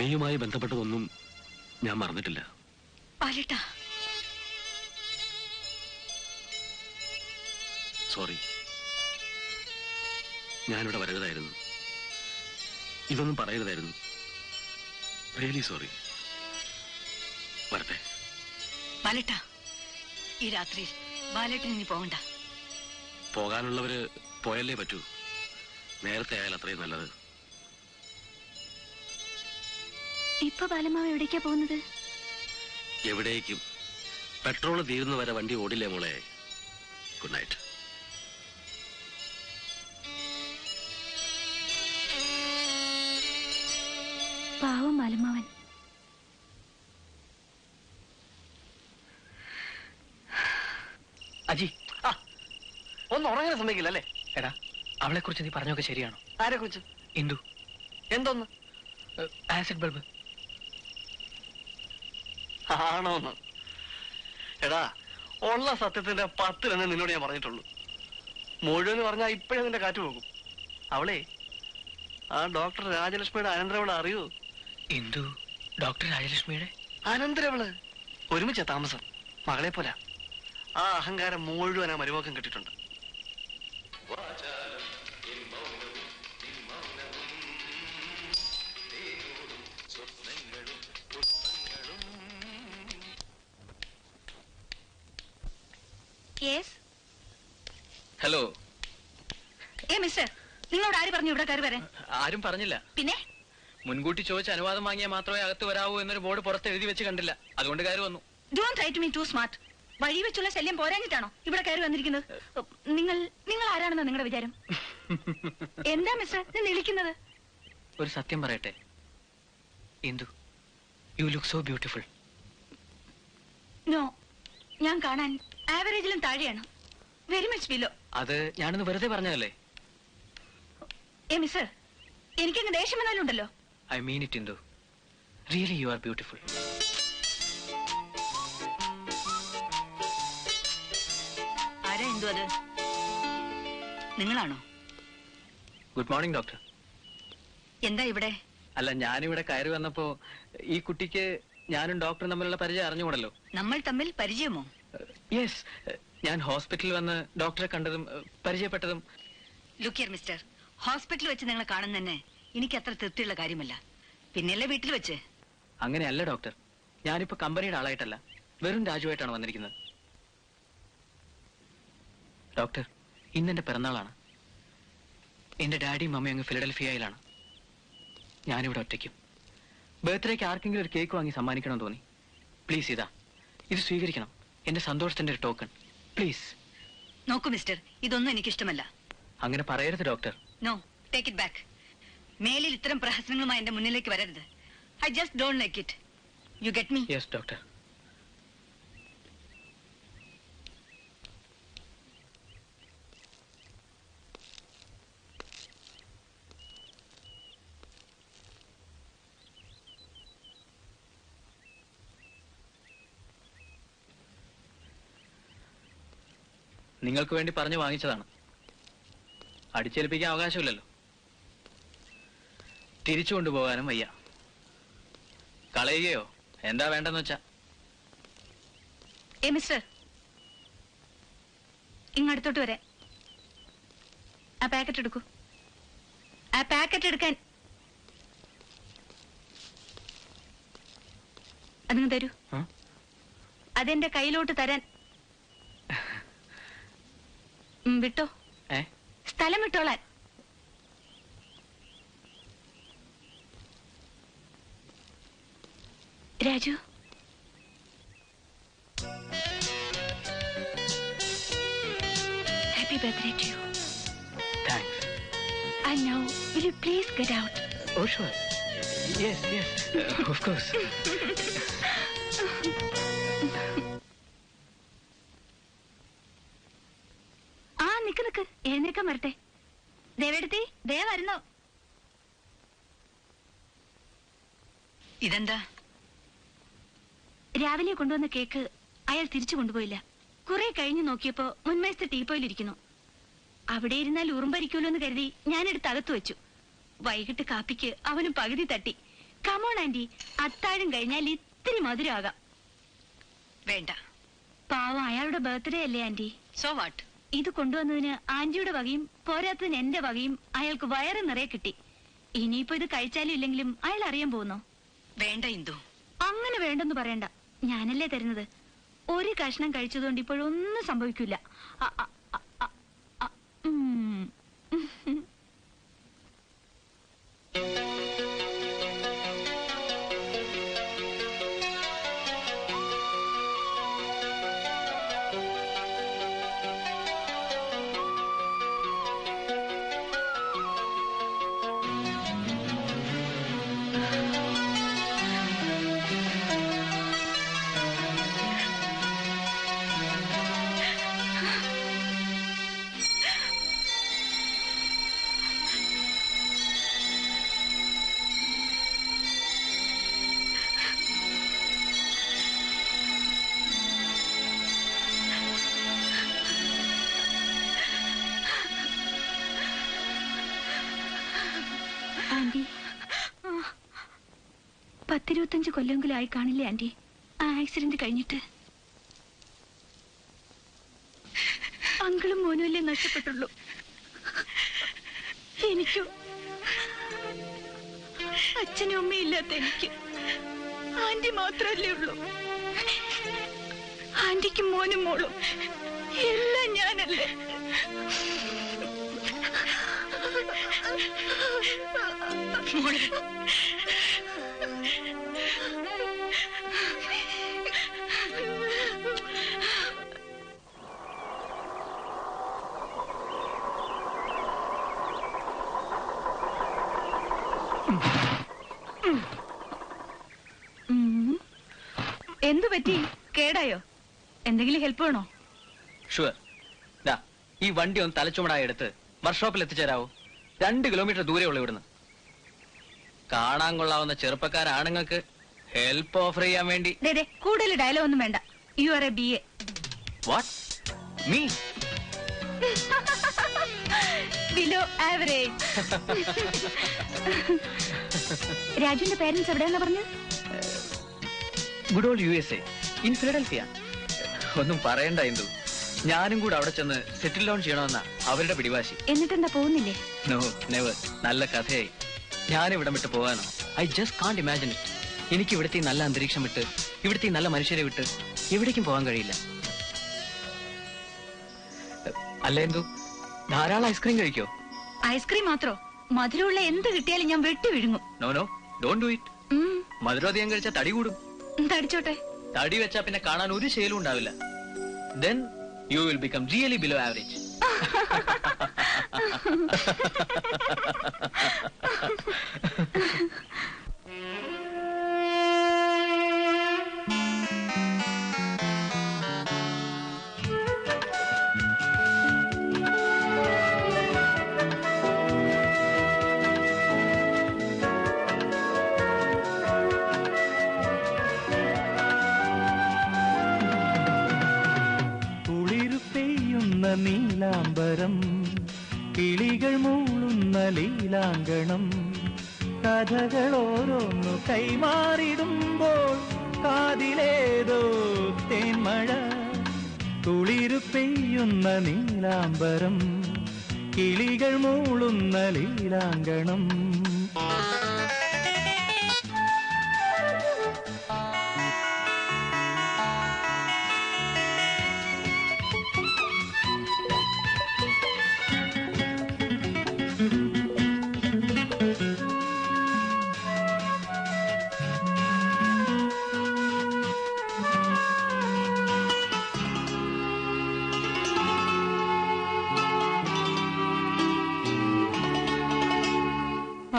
നീയുമായി ബന്ധപ്പെട്ടതൊന്നും ഞാൻ മറന്നിട്ടില്ല. സോറി, ഞാനിവിടെ വരരുതായിരുന്നു. ഇതൊന്നും പറയരുതായിരുന്നു. Really sorry. വരട്ടെ. ബാലേട്ട, ഈ രാത്രിയിൽ ബാലേട്ടൻ ഇനി പോകണ്ട. പോകാനുള്ളവര് പോയല്ലേ പറ്റൂ. നേരത്തെ ആയാൽ അത്രയും നല്ലത്. ഇപ്പൊ ബാലമാവ് എവിടേക്കാ പോകുന്നത്? എവിടേക്കും. പെട്രോൾ തീരുന്നവരെ വണ്ടി ഓടില്ലേ മോളെ. Good night. പാവം ബാലമാവൻ. അജി ഒന്ന് ഉറങ്ങാൻ സമ്മതിക്കില്ല അല്ലേ? എടാ, അവളെ കുറിച്ച് നീ പറഞ്ഞൊക്കെ ശരിയാണോ? ആരെ കുറിച്ച്? ഇന്ദു. എന്തോന്ന്? Acid bulb. ആണോന്ന്? എടാ, ഉള്ള സത്യത്തിന്റെ 10 എന്ന് നിന്നോട് ഞാൻ പറഞ്ഞിട്ടുള്ളൂ. മുഴുവൻ പറഞ്ഞാൽ ഇപ്പോഴേ നിന്റെ കാറ്റ് പോകും. അവളെ ആ ഡോക്ടർ രാജലക്ഷ്മിയുടെ അനന്തരവളെ അറിയൂ? ഇന്ദു ഡോക്ടർ രാജലക്ഷ്മിയുടെ അനന്തരവള് ഒരുമിച്ച താമസം, മകളെ പോലെ. ആ അഹങ്കാരം മുഴുവൻ ആ മരുമക്കം കിട്ടിയിട്ടുണ്ട്. ഹലോ. മിസ്റ്റർ, നിങ്ങളോട് ആര് പറഞ്ഞു ഇവിടെ കയറി വരാൻ? ആരും പറഞ്ഞില്ല. പിന്നെ മുൻകൂട്ടി ചോദിച്ച് അനുവാദം വാങ്ങിയാൽ മാത്രമേ അകത്ത് വരാവൂ എന്നൊരു ബോർഡ് പുറത്ത് എഴുതി വെച്ച് കണ്ടില്ല, അതുകൊണ്ട് കയറി വന്നു. Don't try to me too smart. വഴി വെച്ചുള്ള ശല്യം പോരാഞ്ഞിട്ടാണോ ഇവിടെ കയറി വന്നിരിക്കുന്നത്? നിങ്ങൾ ആരാണെന്നോ നിങ്ങളുടെ വിചാരം? എന്താ മിസ്റ്റർ നിങ്ങൾ വിളിക്കുന്നത്? ഒരു സത്യം പറയട്ടെ Indu, you look so beautiful. No, ഞാൻ കാണാൻ ആവറേജിലും താഴെയാണ്. Very much below. അത് ഞാനൊന്ന് വെറുതെ പറഞ്ഞതല്ലേ. മിസ്റ്റർ, എനിക്കങ്ങ് ദേഷ്യം വന്നാലുണ്ടല്ലോ. I mean it Indu, really you are beautiful. ആരാ ഇന്ദു അത്? നിങ്ങളാണോ? Good morning doctor. എന്താ ഇവിടെ? അല്ല, ഞാനിവിടെ കയറി വന്നപ്പോ ഈ കുട്ടിക്ക് ഞാനും ഡോക്ടറും തമ്മിലുള്ള പരിചയം അറിഞ്ഞുകൂടല്ലോ. നമ്മൾ തമ്മിൽ പരിചയമോ? യെസ്, ഞാൻ ഹോസ്പിറ്റലിൽ വന്ന് ഡോക്ടറെ കണ്ടതും പരിചയപ്പെട്ടതും. ലുക്ക് ഹിയർ മിസ്റ്റർ, ഹോസ്പിറ്റലിൽ വെച്ച് നിങ്ങളെ കാണുന്ന തന്നെ എനിക്ക് അത്ര തൃപ്തിയുള്ള കാര്യമല്ല. പിന്നെയല്ലേ വീട്ടിൽ വെച്ച്? അങ്ങനെയല്ല ഡോക്ടർ, ഞാനിപ്പോ കമ്പനിയുടെ ആളായിട്ടല്ല, വെറും രാജുവായിട്ടാണ് വന്നിരിക്കുന്നത്. ഡോക്ടർ, ഇന്നെന്റെ പിറന്നാളാണ്. എന്റെ ഡാഡിയും മമ്മയും അങ്ങ് ഫിലഡൽഫിയയിലാണ്. ഞാനിവിടെ ഒറ്റയ്ക്കും. ബർത്ത്ഡേക്ക് ആർക്കെങ്കിലും ഒരു കേക്ക് വാങ്ങി സമ്മാനിക്കണം തോന്നി. പ്ലീസ് ഇതാ, ഇത് സ്വീകരിക്കണം, എന്റെ സന്തോഷത്തിന്റെ ഒരു ടോക്കൺ. പ്ലീസ്. നോക്കൂ മിസ്റ്റർ, ഇതൊന്നും എനിക്കിഷ്ടമല്ല. അങ്ങനെ പറയരുത് doctor. No, take it back. മേലിൽ ഇത്തരം പ്രഹസനങ്ങളുമായി എന്റെ മുന്നിലേക്ക് വരരുത്. I just don't like it. You get me? Yes doctor. നിങ്ങൾക്ക് വേണ്ടി പറഞ്ഞു വാങ്ങിച്ചതാണ്. അടിച്ചേൽപ്പിക്കാൻ അവകാശമില്ലല്ലോ. തിരിച്ചു കൊണ്ടുപോകാനും വയ്യ. കളയുകയോ എന്താ വേണ്ടെന്ന് വെച്ചാ. മിസ്റ്റർ, ഇങ്ങടുത്തോട്ട് വരാൻ. ആ പാക്കറ്റ് എടുക്കൂ. ആ പാക്കറ്റ് എടുക്കാൻ. അതിന് തരൂ. അതെന്റെ കയ്യിലോട്ട് തരാൻ. വിട്ടോ. സ്ഥലം വിട്ടോളാൻ. Raju, happy birthday to you. Thanks. And now, will you please get out? Oh, sure. Yes, yes, of course. നിക്ക് എഴുന്നേക്കാൻ വരട്ടെ. ദേവേടത്തി, ദേ വരുന്നോ. ഇതെന്താ? രാവിലെ കൊണ്ടുവന്ന കേക്ക് അയാൾ തിരിച്ചു കൊണ്ടുപോയില്ല. കുറെ കഴിഞ്ഞു നോക്കിയപ്പോ മുൻവശത്തെ ടീപ്പോയിലിരിക്കുന്നു. അവിടെ ഇരുന്നാൽ ഉറുമ്പരിക്കൂലോ എന്ന് കരുതി ഞാനെടുത്ത് അകത്തു വെച്ചു. വൈകിട്ട് കാപ്പിക്ക് അവനും പകുതി തട്ടി. കമോൺ ആന്റി, അത്താഴം കഴിഞ്ഞാൽ ഇത്തിരി മധുരമാകാം. വേണ്ട. പാവം, അയാളുടെ ബർത്ത്ഡേ അല്ലേ ആന്റി. So what? ഇത് കൊണ്ടുവന്നതിന് ആന്റിയുടെ വകയും പോരാത്തതിന് എന്റെ വകയും അയാൾക്ക് വയറ് നിറയെ കിട്ടി. ഇനിയിപ്പോ ഇത് കഴിച്ചാലും ഇല്ലെങ്കിലും അയാൾ അറിയാൻ പോകുന്നോ? വേണ്ട ഇന്ദു. അങ്ങനെ വേണ്ടെന്ന് പറയണ്ട, ഞാനല്ലേ തരുന്നത്. ഒരു കഷ്ണം കഴിച്ചതുകൊണ്ട് ഇപ്പോഴൊന്നും സംഭവിക്കില്ല. 20-25 കൊല്ലമെങ്കിലും ആയി കാണില്ലേ ആന്റി ആ ആക്സിഡന്റ് കഴിഞ്ഞിട്ട്? അങ്കിളും മോനുമല്ലേ നഷ്ടപ്പെട്ടുള്ളൂ. എനിക്കും അച്ഛനും അമ്മയും ഇല്ലാത്ത എനിക്ക് ആന്റി മാത്രല്ലേ ഉള്ളൂ. ആന്റിക്കും മോനും മോളും എല്ലാം ഞാനല്ലേ. എന്തു പറ്റി? കേടായോ? എന്തെങ്കിലും ഹെൽപ്പ് വേണോ? ഷുവർ. ഈ വണ്ടി ഒന്ന് തലച്ചുമടായി എടുത്ത് വർക്ക്ഷോപ്പിൽ എത്തിച്ചേരാവോ? 2 കിലോമീറ്റർ ദൂരെയുള്ള ഇവിടുന്ന്. കാണാൻ കൊള്ളാവുന്ന ചെറുപ്പക്കാരാണുങ്ങൾക്ക് ഹെൽപ്പ് ഓഫർ ചെയ്യാൻ വേണ്ടി. കൂടുതൽ ഡയലോഗ് ഒന്നും വേണ്ട. U are a BA. What? Me? Below average. രാജുവിന്റെ പേരൻസ് എവിടെയാണെന്ന് പറഞ്ഞു? Good old USA in Philadelphia. ഒന്നും പറയണ്ട ഇന്ദു, ഞാനും കൂടെ അവിടെ ചെന്ന് സെറ്റിൽ ഡൗൺ ചെയ്യണമെന്നാ അവരുടെ പിടിവാശി. എന്നിട്ടെന്താ പോകുന്നില്ലേ? No never. നല്ല കഥയായി. ഞാനിവിടം വിട്ട് പോകാനോ? I just can't imagine it. എനിക്ക് ഇവിടുത്തെ നല്ല അന്തരീക്ഷം വിട്ട്, ഇവിടുത്തെ നല്ല മനുഷ്യരെ വിട്ട് എവിടേക്കും പോകാൻ കഴിയില്ല. അല്ല എന്തു, ധാരാളം ഐസ്ക്രീം കഴിക്കോ? ഐസ്ക്രീം മാത്രോ? മധുരമുള്ള എന്ത് കിട്ടിയാലും ഞാൻ വെട്ടി വിഴുങ്ങും. No no, don't do it. മധുരം അധികം കഴിച്ചാൽ തടി കൂടും. തടിച്ചോട്ടെ. തടി വെച്ചാ പിന്നെ കാണാൻ ഒരു ശേലും ഉണ്ടാവില്ല. Then you will become really below average. നീലാംബരം കിളികൾ മൂളുന്ന ലീലാങ്കണം കഥകൾ ഓരോന്നു കൈമാറിടുമ്പോൾ കാതിലേതോ തേന്മഴ കുളിരു പെയ്യുന്ന നീലാംബരം കിളികൾ മൂളുന്ന ലീലാങ്കണം.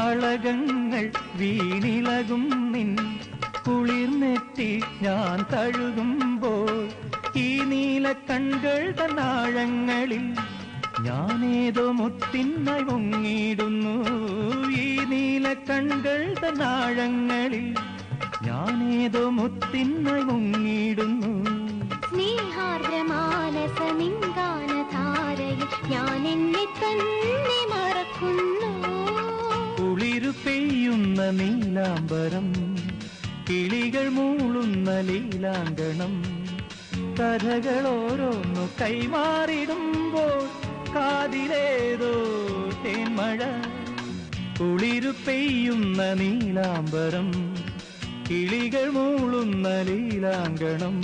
അളകങ്ങൾ വീണിളകും നിൻ കുളിർനെറ്റി ഞാൻ തഴുകുമ്പോൾ ഈ നീല കൺകൾ തന്നാഴങ്ങളിൽ ഞാനേതോ മുത്തിനായി മുങ്ങിടുന്നു. ഈ നീല കൺകൾ തന്നാഴങ്ങളിൽ ഞാനേതോ മുത്തിനായി മുങ്ങിടുന്നു. സ്നേഹാർദ്രമാനസ നിങ്കാനധാരയിൽ ഞാൻ എന്നെ തന്നെ മറക്കുന്നു. കുളിരു പെയ്യുന്ന നീലാംബരം കിളികൾ മൂളുന്ന ലീലാങ്കണം കഥകൾ ഓരോന്നു കൈമാറിടുമ്പോൾ കാതിലേതോ തേന്മഴ കുളിരു പെയ്യുന്ന നീലാംബരം കിളികൾ മൂളുന്ന ലീലാങ്കണം.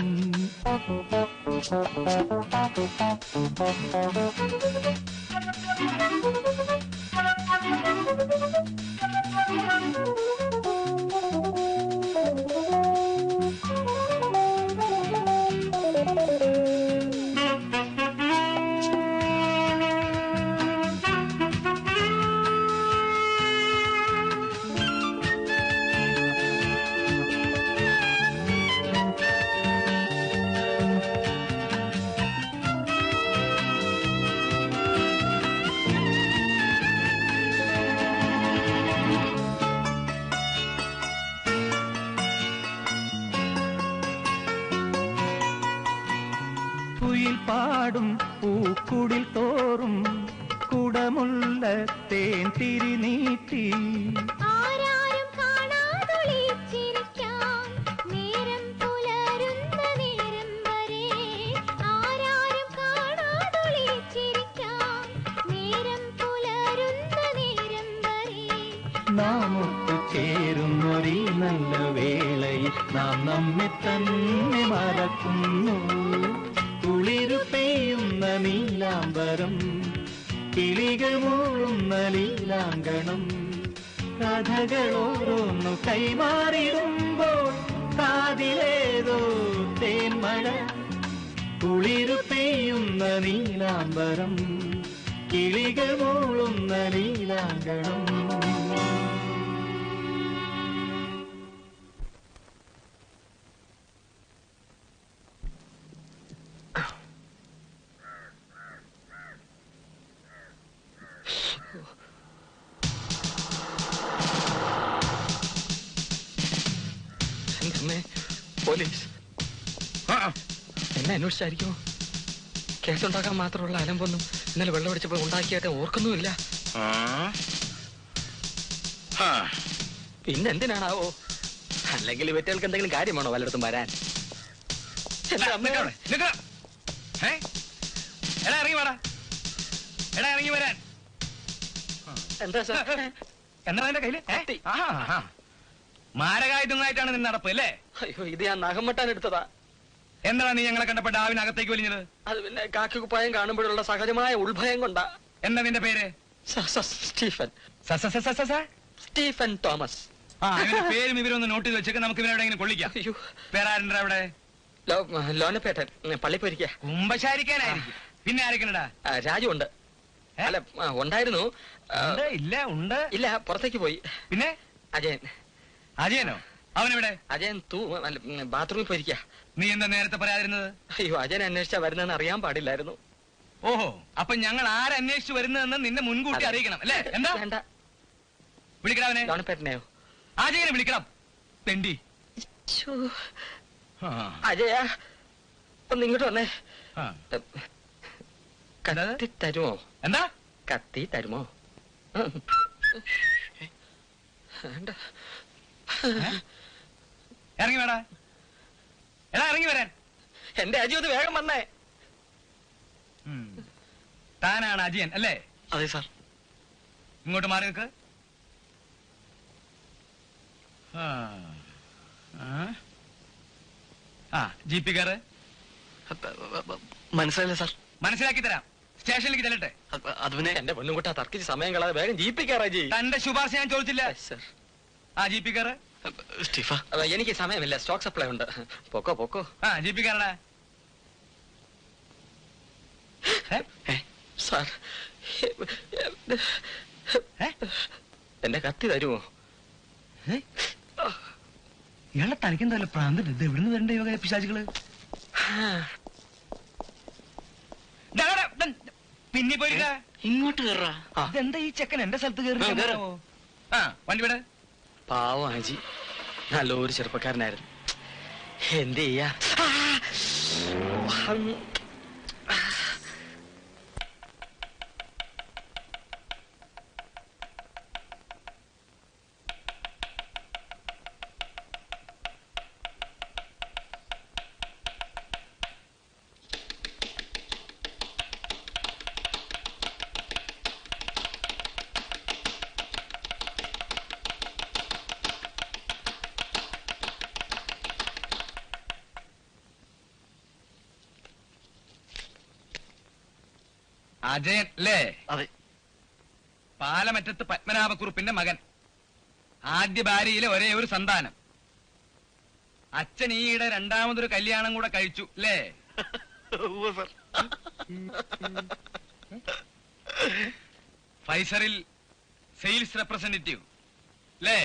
പാടും പൂക്കുടിൽ തോറും കുടമുള്ള തേൻ തിരിനീട്ടി ആരാരും കാണാതൊളിച്ചിരിക്കാൻ നാം നമ്മെ തന്നെ മറക്കുന്നു. കുളിരു പെയ്യുന്ന നീലാംബരം, കിളികൾ മൂളുന്ന ലീലാങ്കണം, കഥകളോരോന്നു കൈമാറിടുമ്പോൾ കാതിലേതോ തേന്മഴ. കുളിരു പെയ്യുന്ന നീലാംബരം, കിളികൾ മൂളുന്ന ലീലാങ്കണം. പോലീസ് എന്നെ അന്വേഷിച്ചായിരിക്കുമോ? കേസുണ്ടാക്കാൻ മാത്രമുള്ള അലമ്പൊന്നും ഇന്നലെ വെള്ളമടിച്ചപ്പോൾ ഉണ്ടാക്കിയായിട്ട് ഓർക്കുന്നുമില്ല. പിന്നെന്തിനാണാവോ? അല്ലെങ്കിൽ ഇവറ്റകൾക്ക് എന്തെങ്കിലും കാര്യമാണോ വല്ലയിടത്തും വരാൻ? ഇറങ്ങി വരാൻ. എന്താ സാർ? എന്താ എന്റെ കയ്യില്? മാരകായുധങ്ങളായിട്ടാണ് നിന്നെ നടപ്പ് അല്ലേ? അയ്യോ, ഇത് ഞാൻ നഖം വെട്ടാൻ എടുത്തതാ. എന്താണ് നീ ഞങ്ങളെ കണ്ടപ്പോ ഡാവിനകത്തേക്ക് വലിഞ്ഞത്? അത് പിന്നെ കാക്കി കുപ്പായം കാണുമ്പോഴുള്ള സഹജമായ ഉൾഭയം കൊണ്ടാ. എന്താ നിന്റെ പേര്? സ്റ്റീഫൻ. Stephen Thomas. പേരും ഇവരൊന്ന് നോട്ട് ചെയ്ത് വെച്ചേക്ക്. നമുക്ക് ഇവരെവിടെയെങ്കിലും കൊള്ളിക്കാം. വേറെ ആരുണ്ടാ അവിടെ? ലോനപ്പേട്ടൻ പള്ളിപ്പോയിരിക്ക. കുമ്പശാരിക്കാനായിരിക്കും. പിന്നെ ആരൊക്കെയാ? രാജു ഉണ്ട്. അല്ല, ഉണ്ടായിരുന്നു. ഇല്ല, പുറത്തേക്ക് പോയി. പിന്നെ അജയൻ. അജയനോ? അവനെവിടെ? അജയൻ ബാത്റൂമിൽ പോയിരിക്ക. നീ എന്താ നേരത്തെ പറയാതിരുന്നത്? അയ്യോ, അജയൻ അന്വേഷിച്ചാ വരുന്നതെന്ന് അറിയാൻ പാടില്ലായിരുന്നു. ഓഹോ, അപ്പൊ ഞങ്ങൾ ആരന്വേഷിച്ചു വരുന്നതെന്ന് നിന്നെ മുൻകൂട്ടി അറിയിക്കണം അല്ലേ? എന്താ വേണ്ട, വിളിക്കണവനെ. ലോനപ്പേട്ടനെയോ? അജയനെ വിളിക്കണം. തെണ്ടി. അജയ, ഒന്ന് ഇങ്ങോട്ട് വന്നേ. കത്തി തരുമോ? എന്താ? കത്തി തരുമോ? ഇറങ്ങി വേടാ. എടാ, ഇറങ്ങി വരാൻ. എന്റെ അജി ഒന്ന് വേഗം വന്നേ. താനാണ് അജയൻ അല്ലേ? അതെ സാർ. ഇങ്ങോട്ട് മാറി നിൽക്ക്. ജീപ്പി കാറ്. മനസ്സിലായില്ല സാർ. മനസ്സിലാക്കി തരാം. സ്റ്റേഷനിലേക്ക് ചെല്ലട്ടെ. അത് പിന്നെ എന്റെ പൊന്നും കൂട്ടാ തർക്കിച്ച് സമയം കളാതെ വേഗം ജീപ്പി കയറാ. ജി, തന്റെ ശുപാർശ ഞാൻ ചോദിച്ചില്ല. ജീപ്പി കാറ്. സ്റ്റീഫ, എനിക്ക് സമയമില്ല, സ്റ്റോക്ക് സപ്ലൈ ഉണ്ട്. പൊക്കോ പൊക്കോ. ജീപ്പി കാറടാ. സാർ, എന്റെ കത്തി തരുമോ? ഇയാളെ തനിക്കെന്തല്ല പ്രാന്തം? ഇത് എവിടുന്ന് വരണ്ടേ യോഗ പിശാചുകള്? പിന്നെ പോയിരിക്ക. ഇങ്ങോട്ട് കയറാ. ഇതെന്താ ഈ ചെക്കൻ എന്റെ സ്ഥലത്ത് കയറി? വണ്ടി വിട. പാവം ആജി, നല്ലൊരു ചെറുപ്പക്കാരനായിരുന്നു. എന്ത് ചെയ്യാ? അജയൻ അല്ലേ? അതെ. പാലമറ്റത്ത് പത്മനാഭക്കുറുപ്പിന്റെ മകൻ. ആദ്യ ഭാര്യയിലെ ഒരേ ഒരു സന്താനം. അച്ഛൻ ഈയിടെ രണ്ടാമതൊരു കല്യാണം കൂടെ കഴിച്ചു അല്ലേ? ഫൈസറിൽ സെയിൽസ് റെപ്രസെന്റേറ്റീവ് അല്ലേ?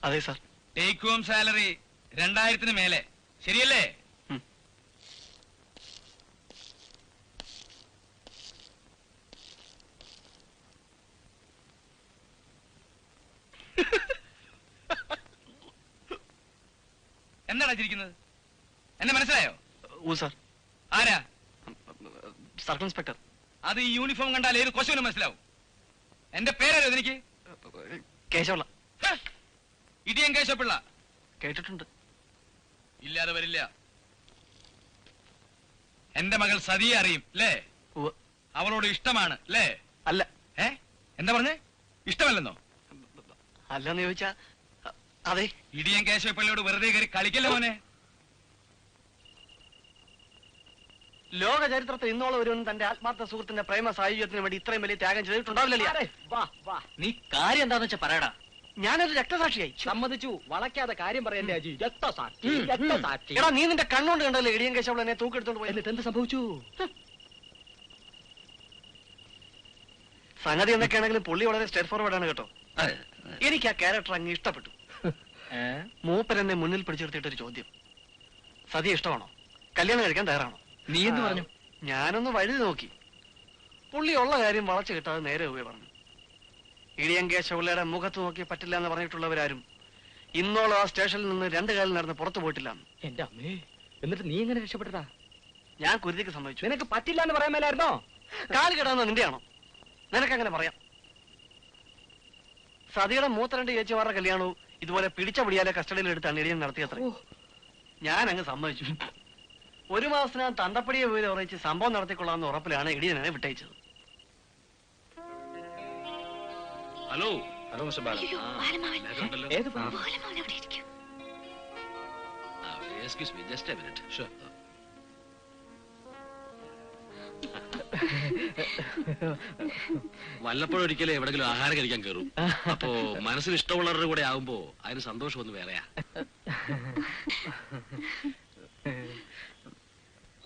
അതെ സാർ. ടേക്ക് ഹോം സാലറി 2000-ന് മേലെ, ശരിയല്ലേ? എന്താടാ ചിരിക്കുന്നത്? എന്നെ മനസ്സിലായോ? സാർ. ആരാ? Circle inspector. അത് ഈ യൂണിഫോം കണ്ടാൽ ഏത് കൊശവനും മനസ്സിലാവും. എന്റെ പേരറിയോ എനിക്ക്? കേശവള്ള. ഇടിയൻ കേശവപിള്ള. കേട്ടിട്ടുണ്ട്. ഇല്ലാതെ വരില്ല. എന്റെ മകൾ സതിയെ അറിയും അല്ലേ? അവളോട് ഇഷ്ടമാണ് അല്ലേ? അല്ല. എന്താ പറഞ്ഞേ? ഇഷ്ടമല്ലെന്നോ? അല്ലെന്ന് ചോദിച്ചാ അതെ. ഇടിയൻ കേശവപ്പള്ളിയോട് വെറുതെ കയറി കളിക്കല്ലേ മോനെ. ലോക ചരിത്രത്തിൽ ഇന്നോളം ഒരുവൻ തന്റെ ആത്മാർത്ഥ സുഹൃത്തിന്റെ പ്രേമ സായുജ്യത്തിന് വേണ്ടി ഇത്രയും വലിയ ത്യാഗം ചെയ്തിട്ടുണ്ടാവില്ല. നീ കാര്യം എന്താന്ന് വെച്ചാ പറയടാ. ഞാനൊരു രക്തസാക്ഷിയായി. സമ്മതിച്ചു. വളയ്ക്കാതെ കാര്യം പറയല്ലേ അജി. രക്തസാക്ഷി, രക്തസാക്ഷി. എടാ, നീ നിന്റെ കണ്ണുകൊണ്ട് കണ്ടല്ലേ ഇടിയൻ കേശവൾ എന്നെ തൂക്കെടുത്തോണ്ട് പോയി. എന്നിട്ട് എന്ത് സംഭവിച്ചു? സംഗതി എന്തൊക്കെയാണെങ്കിലും പുള്ളി വളരെ സ്റ്റെപ്പ് ഫോർവേഡ് ആണ് കേട്ടോ. എനിക്ക് ആ ക്യാരക്ടർ അങ്ങ് ഇഷ്ടപ്പെട്ടു. മൂപ്പൻ എന്നെ മുന്നിൽ പിടിച്ചെടുത്തിട്ടൊരു ചോദ്യം, സതി ഇഷ്ടമാണോ, കല്യാണം കഴിക്കാൻ തയ്യാറാണോ? നീ എന്ത് പറഞ്ഞു? ഞാനൊന്ന് വഴി നോക്കി. പുള്ളി ഉള്ള കാര്യം വളച്ചു കിട്ടാതെ നേരെ പോയി പറഞ്ഞു. ഇടിയൻ കേശവള്ളയുടെ മുഖത്ത് നോക്കി പറ്റില്ല എന്ന് പറഞ്ഞിട്ടുള്ളവരാരും ഇന്നോളം ആ സ്റ്റേഷനിൽ നിന്ന് 2 കാലിൽ നടന്ന് പുറത്തു പോയിട്ടില്ല. എന്റെ അമ്മേ, എന്നിട്ട് നീ എങ്ങനെ രക്ഷപ്പെട്ടതാ? ഞാൻ കുരുതിക്ക് സമ്മതിച്ചു. നിനക്ക് പറ്റില്ല എന്ന് പറയാൻ മേലായിരുന്നോ? കാല് കിടാന്ന നിന്റെയാണോ? നിനക്കങ്ങനെ പറയാം. സതിയുടെ മൂത്ത 2 ചേച്ചിമാരുടെ കല്യാണവും ഇതുപോലെ പിടിച്ച പിടിയാലെ കസ്റ്റഡിയിൽ എടുത്താണ് ഇടിയൻ നടത്തിയത്ര. ഞാൻ അങ്ങ് സമ്മതിച്ചു. 1 മാസത്തിനകം തന്തപ്പടിയെ പോയി ഉറച്ച് സംഭവം നടത്തിക്കൊള്ളാമെന്ന ഉറപ്പിലാണ് ഇടിയനെ വിട്ടയച്ചത്. Hello hello mister Bala. ഏത് excuse me, just a minute. Sure. വല്ലപ്പോഴൊരിക്കലും എവിടെങ്കിലും ആഹാരം കഴിക്കാൻ കയറും. അപ്പോ മനസ്സിന് ഇഷ്ടമുള്ളവരുടെ കൂടെ ആവുമ്പോ അതിന് സന്തോഷം ഒന്ന് വേറെയാ.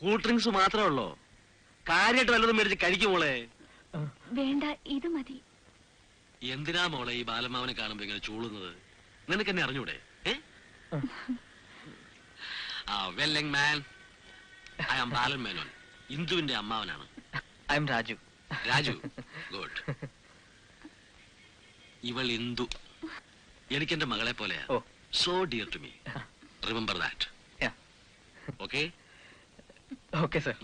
കൂൾ ഡ്രിങ്ക്സ് മാത്രമേ ഉള്ളോ? കാര്യമായിട്ട് വല്ലതും മേടിച്ച് കഴിക്കും മോളെ. വേണ്ട, ഇത് മതി. എന്തിനാ മോളെ ഈ ബാലമാവനെ കാണുമ്പോ ഇങ്ങനെ ചൂളുന്നത്? നിനക്ക് എന്നെ അറിഞ്ഞൂടെ? Well young man, I am Balan Menon, ഇന്ദുവിന്റെ അമ്മാവനാണ്. I'm Raju. Raju, good. ഇവൾ ഇന്ദു എനിക്കെന്റെ മകളെ പോലെയാ. So dear to me. Remember that. Okay? Okay sir.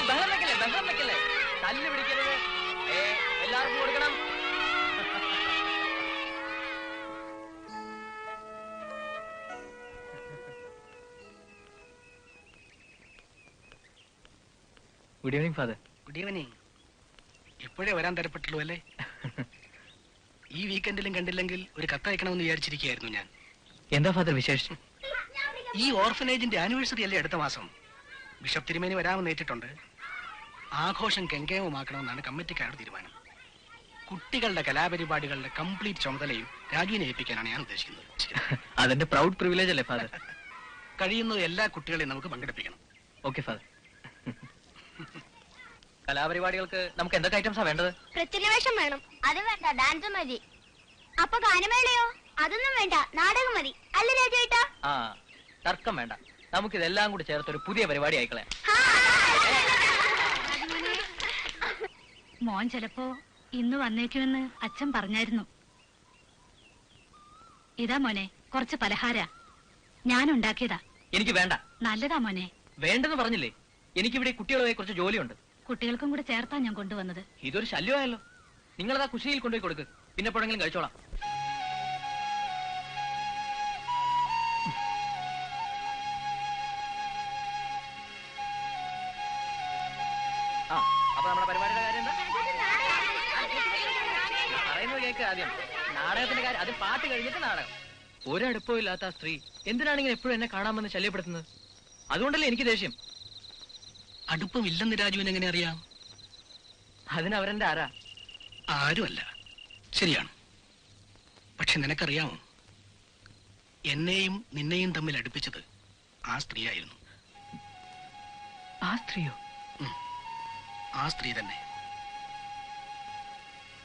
ബഹളം വെക്കല്ലേ, തല്ല് പിടിക്കരുത്. എല്ലാവർക്കും കൊടുക്കണം. Good evening father. Good evening. ഇപ്പോഴേ വരാൻ തരപ്പെട്ടുള്ളൂ അല്ലേ? ഈ വീക്കെൻഡിലും കണ്ടില്ലെങ്കിൽ ഒരു കത്തയക്കണമെന്ന് വിചാരിച്ചിരിക്കുകയായിരുന്നു ഞാൻ. എന്താ ഫാദർ വിശേഷം? ഈ ഓർഫനേജിന്റെ ആനിവേഴ്സറി അല്ലേ അടുത്ത മാസം? ബിഷപ്പ് തിരുമേനി വരാമെന്ന് ഏറ്റിട്ടുണ്ട്. ആഘോഷം കെങ്കേമമാക്കണമെന്നാണ് കമ്മിറ്റിക്കാരുടെ തീരുമാനം. കുട്ടികളുടെ കലാപരിപാടികളുടെ കംപ്ലീറ്റ് ചുമതലയും രാജുവിനെ ഏൽപ്പിക്കാനാണ് ഞാൻ ഉദ്ദേശിക്കുന്നത്. അതെന്റെ പ്രൗഡ് പ്രിവിലേജ് അല്ലേ ഫാദർ? കഴിയുന്നത് എല്ലാ കുട്ടികളെയും നമുക്ക് പങ്കെടുപ്പിക്കണം. Okay father. കലാപരിപാടികൾക്ക് നമുക്ക് എന്തൊക്കെ ഐറ്റംസാ വേണ്ടത്? പ്രത്യവേഷം വേണം. അത് വേണ്ട, ഡാൻസ് മതി. അപ്പൊ ഗാനമേളയോ? അതൊന്നും വേണ്ട, നാടകം മതി. അല്ല രാജേട്ടാ? ആ, തർക്കം വേണ്ട. നമുക്കിതെല്ലാം കൂടി ചേർത്തൊരു പുതിയ പരിപാടി ആയിക്കളയാം. മോൻ ചിലപ്പോ ഇന്ന് വന്നേക്കുമെന്ന് അച്ഛൻ പറഞ്ഞായിരുന്നു. ഇതാ മോനെ, കുറച്ച് പലഹാര ഞാൻ ഉണ്ടാക്കിയതാ. എനിക്ക് വേണ്ട. നല്ലതാ മോനെ. വേണ്ടെന്ന് പറഞ്ഞില്ലേ? എനിക്കിവിടെ കുട്ടികളുമായി കുറച്ച് ജോലിയുണ്ട്. കുട്ടികൾക്കും കൂടെ ചേർത്താ ഞാൻ കൊണ്ടുവന്നത്. ഇതൊരു ശല്യമായല്ലോ. നിങ്ങളതാ കുശിയിൽ കൊണ്ടുപോയി കൊടുക്ക്. പിന്നെ എപ്പോഴെങ്കിലും കഴിച്ചോളാം. ആ, അപ്പൊ നമ്മുടെ പരിപാടിയുടെ കാര്യം എന്താ പറയുന്നത്? കേക്ക് ആദ്യം. നാടകത്തിന്റെ കാര്യം, അത് പാട്ട് കഴിഞ്ഞിട്ട് നാടകം. ഒരടുപ്പവും ഇല്ലാത്ത ആ സ്ത്രീ എന്തിനാണെങ്കിലും എപ്പോഴും എന്നെ കാണാമെന്ന് ശല്യപ്പെടുത്തുന്നത്? അതുകൊണ്ടല്ലേ എനിക്ക് ദേഷ്യം. അടുപ്പം ഇല്ലെന്ന് രാജുവിന് എങ്ങനെ അറിയാം? അതിനവരെന്റെ ആരാ? ആരുമല്ല. ശരിയാണ്. പക്ഷെ നിനക്കറിയാമോ, എന്നെയും നിന്നെയും തമ്മിൽ അടുപ്പിച്ചത് ആ സ്ത്രീയായിരുന്നു. ആ സ്ത്രീയോ? ആ സ്ത്രീ തന്നെ.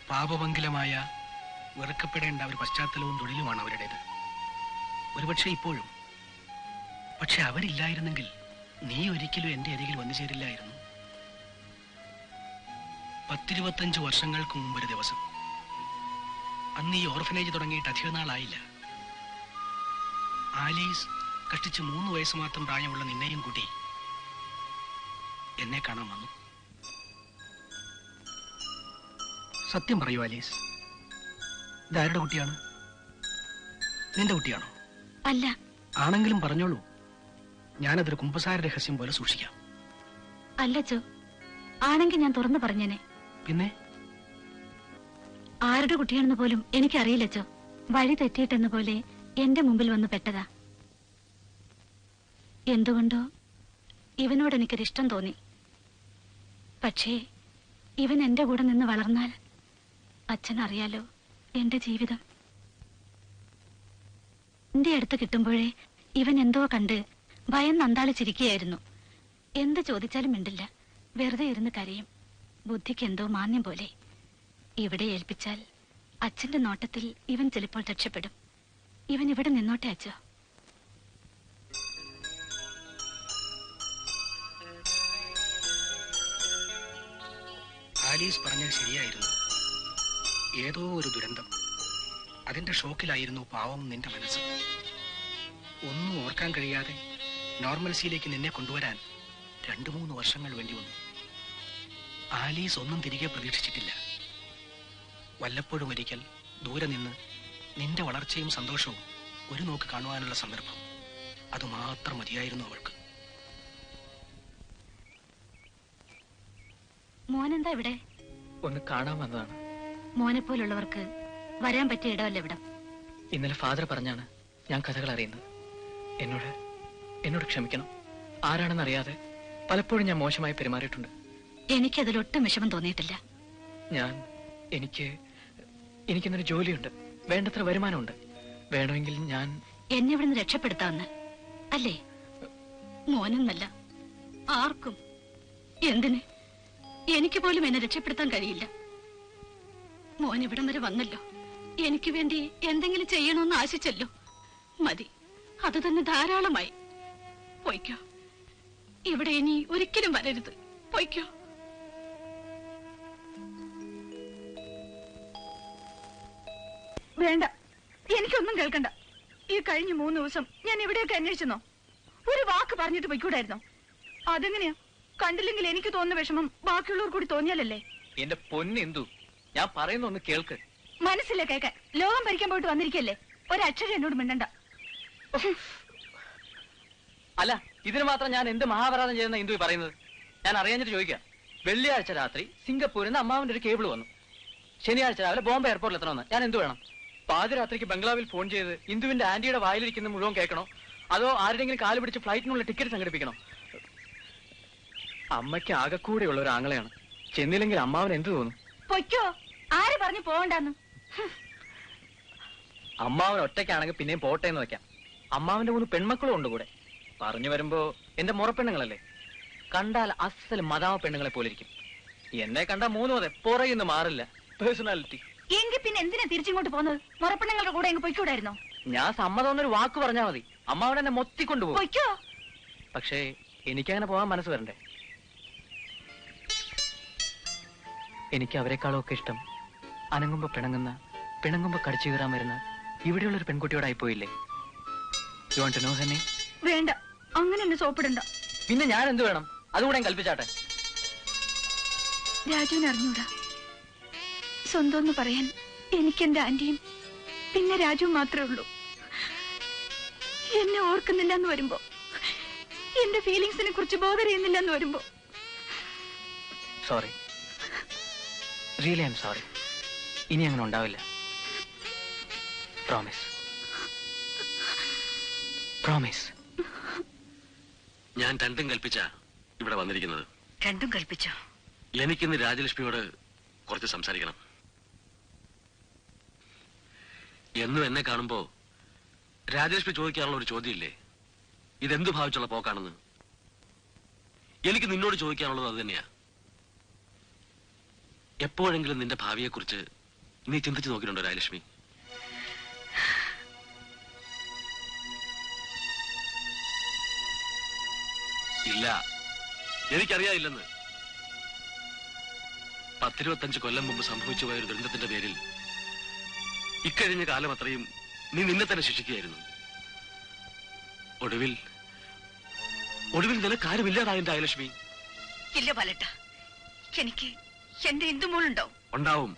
പാപമംഗലമായ വെറുക്കപ്പെടേണ്ട ഒരു പശ്ചാത്തലവും തൊഴിലുമാണ് അവരുടേത്. ഒരുപക്ഷെ ഇപ്പോഴും. പക്ഷെ അവരില്ലായിരുന്നെങ്കിൽ നീ ഒരിക്കലും എന്റെ അരികിൽ വന്നു ചേരില്ലായിരുന്നു. 10-25 വർഷങ്ങൾക്ക് മുമ്പൊരു ദിവസം, അന്ന് ഈ ഓർഫനേജ് തുടങ്ങിയിട്ട് അധിക നാളായില്ല, ആലീസ് കഷ്ടിച്ച് 3 വയസ്സ് മാത്രം പ്രായമുള്ള നിന്നെയും കൂട്ടി എന്നെ കാണാൻ വന്നു. സത്യം പറയൂ ആലീസ്, ഇതാരുടെ കുട്ടിയാണ്? നിന്റെ കുട്ടിയാണോ? അല്ല, ആണെങ്കിലും പറഞ്ഞോളൂ, ഞാനതൊരു കുമ്പസാര രഹസ്യം പോലെ സൂക്ഷിക്കാം. അല്ലച്ചോ, ആണെങ്കിൽ ഞാൻ തുറന്നു പറഞ്ഞേനെ. പിന്നെ ആരുടെ കുട്ടിയാണെന്ന് പോലും എനിക്കറിയില്ലച്ചോ. വഴി തെറ്റിയിട്ടെന്ന പോലെ എന്റെ മുമ്പിൽ വന്ന് പെട്ടതാ. എന്തുകൊണ്ടോ ഇവനോട് എനിക്കൊരിഷ്ടം തോന്നി. പക്ഷേ ഇവൻ എന്റെ കൂടെ നിന്ന് വളർന്നാൽ അച്ഛനറിയാലോ എന്റെ ജീവിതം. എന്റെ അടുത്ത് കിട്ടുമ്പോഴേ ഇവൻ എന്തോ കണ്ട് ഭയം നന്താളിച്ചിരിക്കുകയായിരുന്നു. എന്ത് ചോദിച്ചാലും മിണ്ടില്ല, വെറുതെ ഇരുന്ന് കരയും. ബുദ്ധിക്ക് എന്തോ മാന്യം പോലെ. ഇവിടെ ഏൽപ്പിച്ചാൽ അച്ഛന്റെ നോട്ടത്തിൽ ഇവൻ ചിലപ്പോൾ രക്ഷപ്പെടും. ഇവൻ ഇവിടെ നിന്നോട്ടെ അച്ഛോ. ആലീസ് പറഞ്ഞത് ശരിയായിരുന്നു. ഏതോ ഒരു ദുരന്തം, അതിന്റെ ഷോക്കിലായിരുന്നു പാവം നിന്റെ മനസ്സ്. ഒന്നും ഓർക്കാൻ കഴിയാതെ നോർമൽസിയിലേക്ക് നിന്നെ കൊണ്ടുവരാൻ 2-3 വർഷങ്ങൾ വേണ്ടി വന്നു. ആലീസ് ഒന്നും തിരികെ പ്രതീക്ഷിച്ചിട്ടില്ല. വല്ലപ്പോഴും ഒരിക്കൽ ദൂരെ നിന്ന് നിന്റെ വളർച്ചയും സന്തോഷവും ഒരു നോക്ക് കാണുവാനുള്ള സന്ദർഭം, അതുമാത്രം മതിയായിരുന്നു അവൾക്ക്. മോനെന്താ ഇവിടെ? ഒന്ന് കാണാൻ വന്നതാണ്. മോനെ പോലുള്ളവർക്ക് വരാൻ പറ്റിയ ഇടമല്ല ഇവിടം. ഇന്നലെ ഫാദർ പറഞ്ഞാണ് ഞാൻ കഥകൾ അറിയുന്നത്. എന്നോട് ക്ഷമിക്കണം. ആരാണെന്നറിയാതെ പലപ്പോഴും ഞാൻ മോശമായി പെരുമാറിയിട്ടുണ്ട്. എനിക്കതിലൊട്ടും വിഷമം തോന്നിയിട്ടില്ല. എനിക്കിന്നൊരു ജോലിയുണ്ട്, വേണ്ടത്ര വരുമാനമുണ്ട്. വേണമെങ്കിൽ ഞാൻ എന്നെ ഇവിടുന്ന് രക്ഷപ്പെടുത്താമെന്ന് അല്ലേ? മോനെന്നല്ല, ആർക്കും. എന്തിന്? എനിക്ക് പോലും എന്നെ രക്ഷപ്പെടുത്താൻ കഴിയില്ല. മോൻ ഇവിടം വരെ വന്നല്ലോ, എനിക്ക് വേണ്ടി എന്തെങ്കിലും ചെയ്യണമെന്ന് ആശിച്ചല്ലോ. മതി, അത് തന്നെ ധാരാളമായി. പൊയ്ക്കോ, ഇവിടെ ഇനി ഒരിക്കലും വരരുത്. പൊയ്ക്കോ. വേണ്ട, എനിക്കൊന്നും കേൾക്കണ്ട. ഈ കഴിഞ്ഞ 3 ദിവസം ഞാൻ ഇവിടെയൊക്കെ അന്വേഷിച്ചെന്നോ? ഒരു വാക്ക് പറഞ്ഞിട്ട് പൊയ്ക്കൂടായിരുന്നോ? അതെങ്ങനെയാ? കണ്ടില്ലെങ്കിൽ എനിക്ക് തോന്നുന്ന വിഷമം ബാക്കിയുള്ളവർ കൂടി തോന്നിയാലല്ലേ? എന്റെ പൊന്നെന്തു, ഞാൻ പറയുന്ന ഒന്ന് കേൾക്ക്. മനസ്സില്ല കേൾക്കാൻ. ലോകം ഭരിക്കാൻ പോയിട്ട് വന്നിരിക്കല്ലേ? ഒരക്ഷരം എന്നോട് മിണ്ടണ്ട. അല്ല, ഇതിന് മാത്രം ഞാൻ എന്ത് മഹാപരാധം ചെയ്യുന്ന ഇന്ദു പറയുന്നത്? ഞാൻ അറിയാഞ്ഞിട്ട് ചോദിക്കാം. വെള്ളിയാഴ്ച രാത്രി സിംഗപ്പൂരിൽ നിന്ന് അമ്മാവിന്റെ ഒരു കേബിൾ വന്നു. ശനിയാഴ്ച രാവിലെ ബോംബെ എയർപോർട്ടിൽ എത്തണമെന്ന്. ഞാൻ എന്ത് വേണം? പാതിരാത്രിക്ക് ബംഗ്ലാവിൽ ഫോൺ ചെയ്ത് ഇന്ദുവിന്റെ ആന്റിയുടെ വായിലിരിക്കുന്ന മുഴുവൻ കേൾക്കണോ? അതോ ആരുടെങ്കിലും കാല് പിടിച്ച് ഫ്ലൈറ്റിനുള്ള ടിക്കറ്റ് സംഘടിപ്പിക്കണോ? അമ്മയ്ക്ക് ആകെക്കൂടെയുള്ള ഒരു ആങ്ങളെയാണ്. ചെന്നില്ലെങ്കിൽ അമ്മാവൻ എന്ത് തോന്നും? പൊയ്ക്കോ. ആര് പറഞ്ഞു പോകണ്ടെന്ന്? അമ്മാവൻ ഒറ്റയ്ക്കാണെങ്കിൽ പിന്നെയും പോട്ടെ എന്ന് വെക്കാം. അമ്മാവന്റെ 3 പെൺമക്കളും ഉണ്ട് കൂടെ. പറഞ്ഞു വരുമ്പോ എന്റെ മുറപ്പെണ്ണുങ്ങളല്ലേ, കണ്ടാൽ അസൽ മദാമ പെണ്ണുങ്ങളെ പോലിരിക്കും. എന്നെ കണ്ടാ 3 അതെ പുറകിന്ന് മാറില്ല. പേഴ്സണാലിറ്റി. എങ്കിൽ പിന്നെ എന്തിനാ തിരിച്ചിങ്ങോട്ട് പോകുന്നത്? മുറപ്പെണ്ണുങ്ങളുടെ കൂടെ എങ്ങ് പൊയ്ക്കൂടായിരുന്നോ? ഞാൻ സമ്മതം എന്നൊരു വാക്ക് പറഞ്ഞാൽ മതി, അമ്മാവൻ എന്നെ മൊത്തിക്കൊണ്ടുപോകും. പൊയ്ക്കോ. പക്ഷേ എനിക്കങ്ങനെ പോകാൻ മനസ്സ് വരണ്ടേ? എനിക്ക് അവരെക്കാളും ഒക്കെ ഇഷ്ടം അനങ്ങുമ്പോ പിണങ്ങുന്ന, പിണങ്ങുമ്പോ കടിച്ചു കീറാൻ വരുന്ന ഇവിടെയുള്ളൊരു പെൺകുട്ടിയോടായി പോയില്ലേ? You want to know her name? വേണ്ട, അങ്ങനെ എന്നെ സോപ്പിടണ്ട. പിന്നെ ഞാൻ എന്ത് വേണം? അതുകൂടെ കൽപ്പിച്ചാട്ടെ. രാജുവിന് അറിഞ്ഞൂടാ. സ്വന്തം എന്ന് പറയാൻ എനിക്കെന്റെ ആന്റിയും പിന്നെ രാജുവും മാത്രമേ ഉള്ളൂ. എന്നെ ഓർക്കുന്നില്ല എന്ന് വരുമ്പോ, എന്റെ ഫീലിങ്സിനെ കുറിച്ച് ബോധർ ചെയ്യുന്നില്ല എന്ന് വരുമ്പോ, sorry, really I am sorry. ഇനി അങ്ങനെ ഉണ്ടാവില്ല. പ്രോമിസ്. പ്രോമിസ്. ഞാൻ രണ്ടും കൽപ്പിച്ച ഇവിടെ വന്നിരിക്കുന്നത്. രണ്ടും കൽപ്പിച്ചോ? എനിക്കിന്ന് രാജലക്ഷ്മിയോട് കുറച്ച് സംസാരിക്കണം. എന്നും എന്നെ കാണുമ്പോ രാജലക്ഷ്മി ചോദിക്കാനുള്ള ഒരു ചോദ്യമില്ലേ, ഇതെന്തു ഭാവിച്ചുള്ള പോക്കാണെന്ന്? എനിക്ക് നിന്നോട് ചോദിക്കാനുള്ളത് അത് തന്നെയാ. എപ്പോഴെങ്കിലും നിന്റെ ഭാവിയെക്കുറിച്ച് നീ ചിന്തിച്ചു നോക്കിയിട്ടുണ്ടോ രാജലക്ഷ്മി? ഇല്ല, എനിക്കറിയാതില്ലെന്ന്. 10-25 കൊല്ലം മുമ്പ് സംഭവിച്ചു പോയ ഒരു ദുരന്തത്തിന്റെ പേരിൽ ഇക്കഴിഞ്ഞ കാലം അത്രയും നീ നിന്നെ തന്നെ ശിക്ഷിക്കുകയായിരുന്നു. ഒടുവിൽ നിനക്ക് ആരുമില്ലാതായ രാജലക്ഷ്മി. ഇല്ല പാലട്ട, എനിക്ക് എന്റെ ഇന്ദുമോളുണ്ടോ? ഉണ്ടാവും.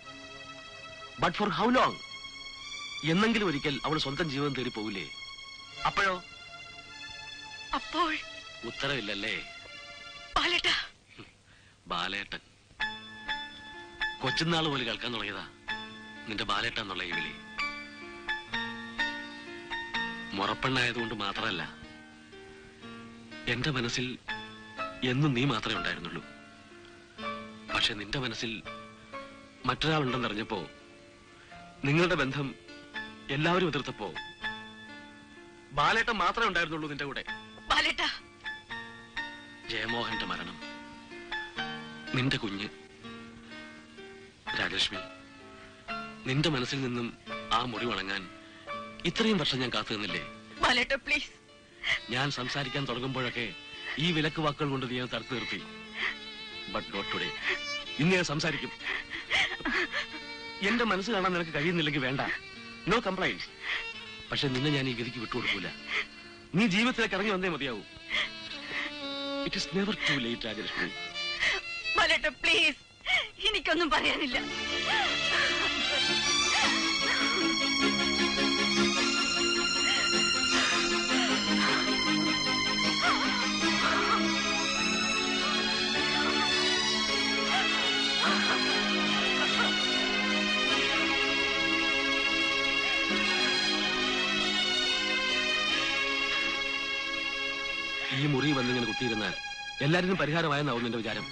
But for how long? എന്നെങ്കിലും ഒരിക്കൽ അവൾ സ്വന്തം ജീവൻ തേടി പോകില്ലേ? അപ്പോഴോ അപ്പോൾ ഉത്തരവില്ലല്ലേ? ബാലേട്ടാ. ബാലേട്ടൻ കൊച്ചുനാൾ പോലെ കേൾക്കാൻ തുടങ്ങിയതാ നിന്റെ ബാലേട്ട എന്നുള്ള ഈ വിളി. മുറപ്പെണ്ണായതുകൊണ്ട് മാത്രമല്ല, എന്റെ മനസ്സിൽ എന്നും നീ മാത്രമേ ഉണ്ടായിരുന്നുള്ളൂ. പക്ഷെ നിന്റെ മനസ്സിൽ മറ്റൊരാളുണ്ടെന്നറിഞ്ഞപ്പോ, നിങ്ങളുടെ ബന്ധം എല്ലാവരും എതിർത്തപ്പോ, ബാലേട്ടൻ മാത്രമേ ഉണ്ടായിരുന്നുള്ളൂ നിന്റെ കൂടെ. ജയമോഹന്റെ മരണം, നിന്റെ കുഞ്ഞ്, രാജലക്ഷ്മി, നിന്റെ മനസ്സിൽ നിന്നും ആ മുറി വണങ്ങാൻ ഇത്രയും വർഷം ഞാൻ കാത്തു നിന്നില്ലേ? പ്ലീസ്. ഞാൻ സംസാരിക്കാൻ തുടങ്ങുമ്പോഴൊക്കെ ഈ വിലക്ക് വാക്കുകൾ കൊണ്ട് നീ തടുത്തു നിർത്തി. But not today. ഇന്ന് ഞാൻ സംസാരിക്കും. എന്റെ മനസ്സ് കാണാൻ നിനക്ക് കഴിയുന്നില്ലെങ്കിൽ വേണ്ട, നോ കംപ്ലൈൻസ്. പക്ഷെ നിന്നെ ഞാൻ ഈ ഗതിക്ക് വിട്ടുകൊടുക്കൂല. നീ ജീവിതത്തിലേക്ക് ഇറങ്ങി വന്നേ മതിയാവൂ. It is never to late Rajalakshmi. Please, എനിക്കൊന്നും പറയാനില്ല. ഈ മുറി വന്നിങ്ങനെ കുത്തിയിരുന്നാൽ എല്ലാവരും പരിഹാരമായെന്നാവും നിന്റെ വിചാരം.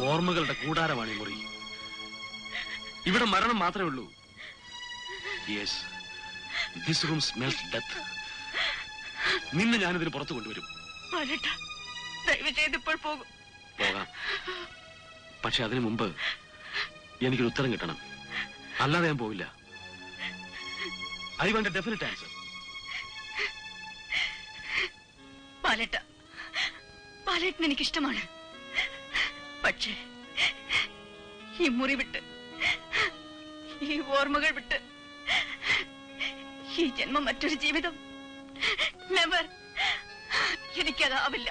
ഓർമ്മകളുടെ കൂടാരമാണ് ഈ മുറി. ഇവിടെ മരണം മാത്രമേ ഉള്ളൂ. Yes, this room smells death. നിന്നെ ഞാനിതിന് പുറത്തു കൊണ്ടുവരും. പോകാം. പക്ഷെ അതിനു മുമ്പ് എനിക്കൊരു ഉത്തരം കിട്ടണം. അല്ലാതെ ഞാൻ പോവില്ല. I want a definite answer. ബാലേട്ടൻ എനിക്കിഷ്ടമാണ്. പക്ഷേ ഈ മുറി വിട്ട്, ഈ ഓർമ്മകൾ വിട്ട്, ഈ ജന്മം മറ്റൊരു ജീവിതം നെവർ. എനിക്കതാവില്ല.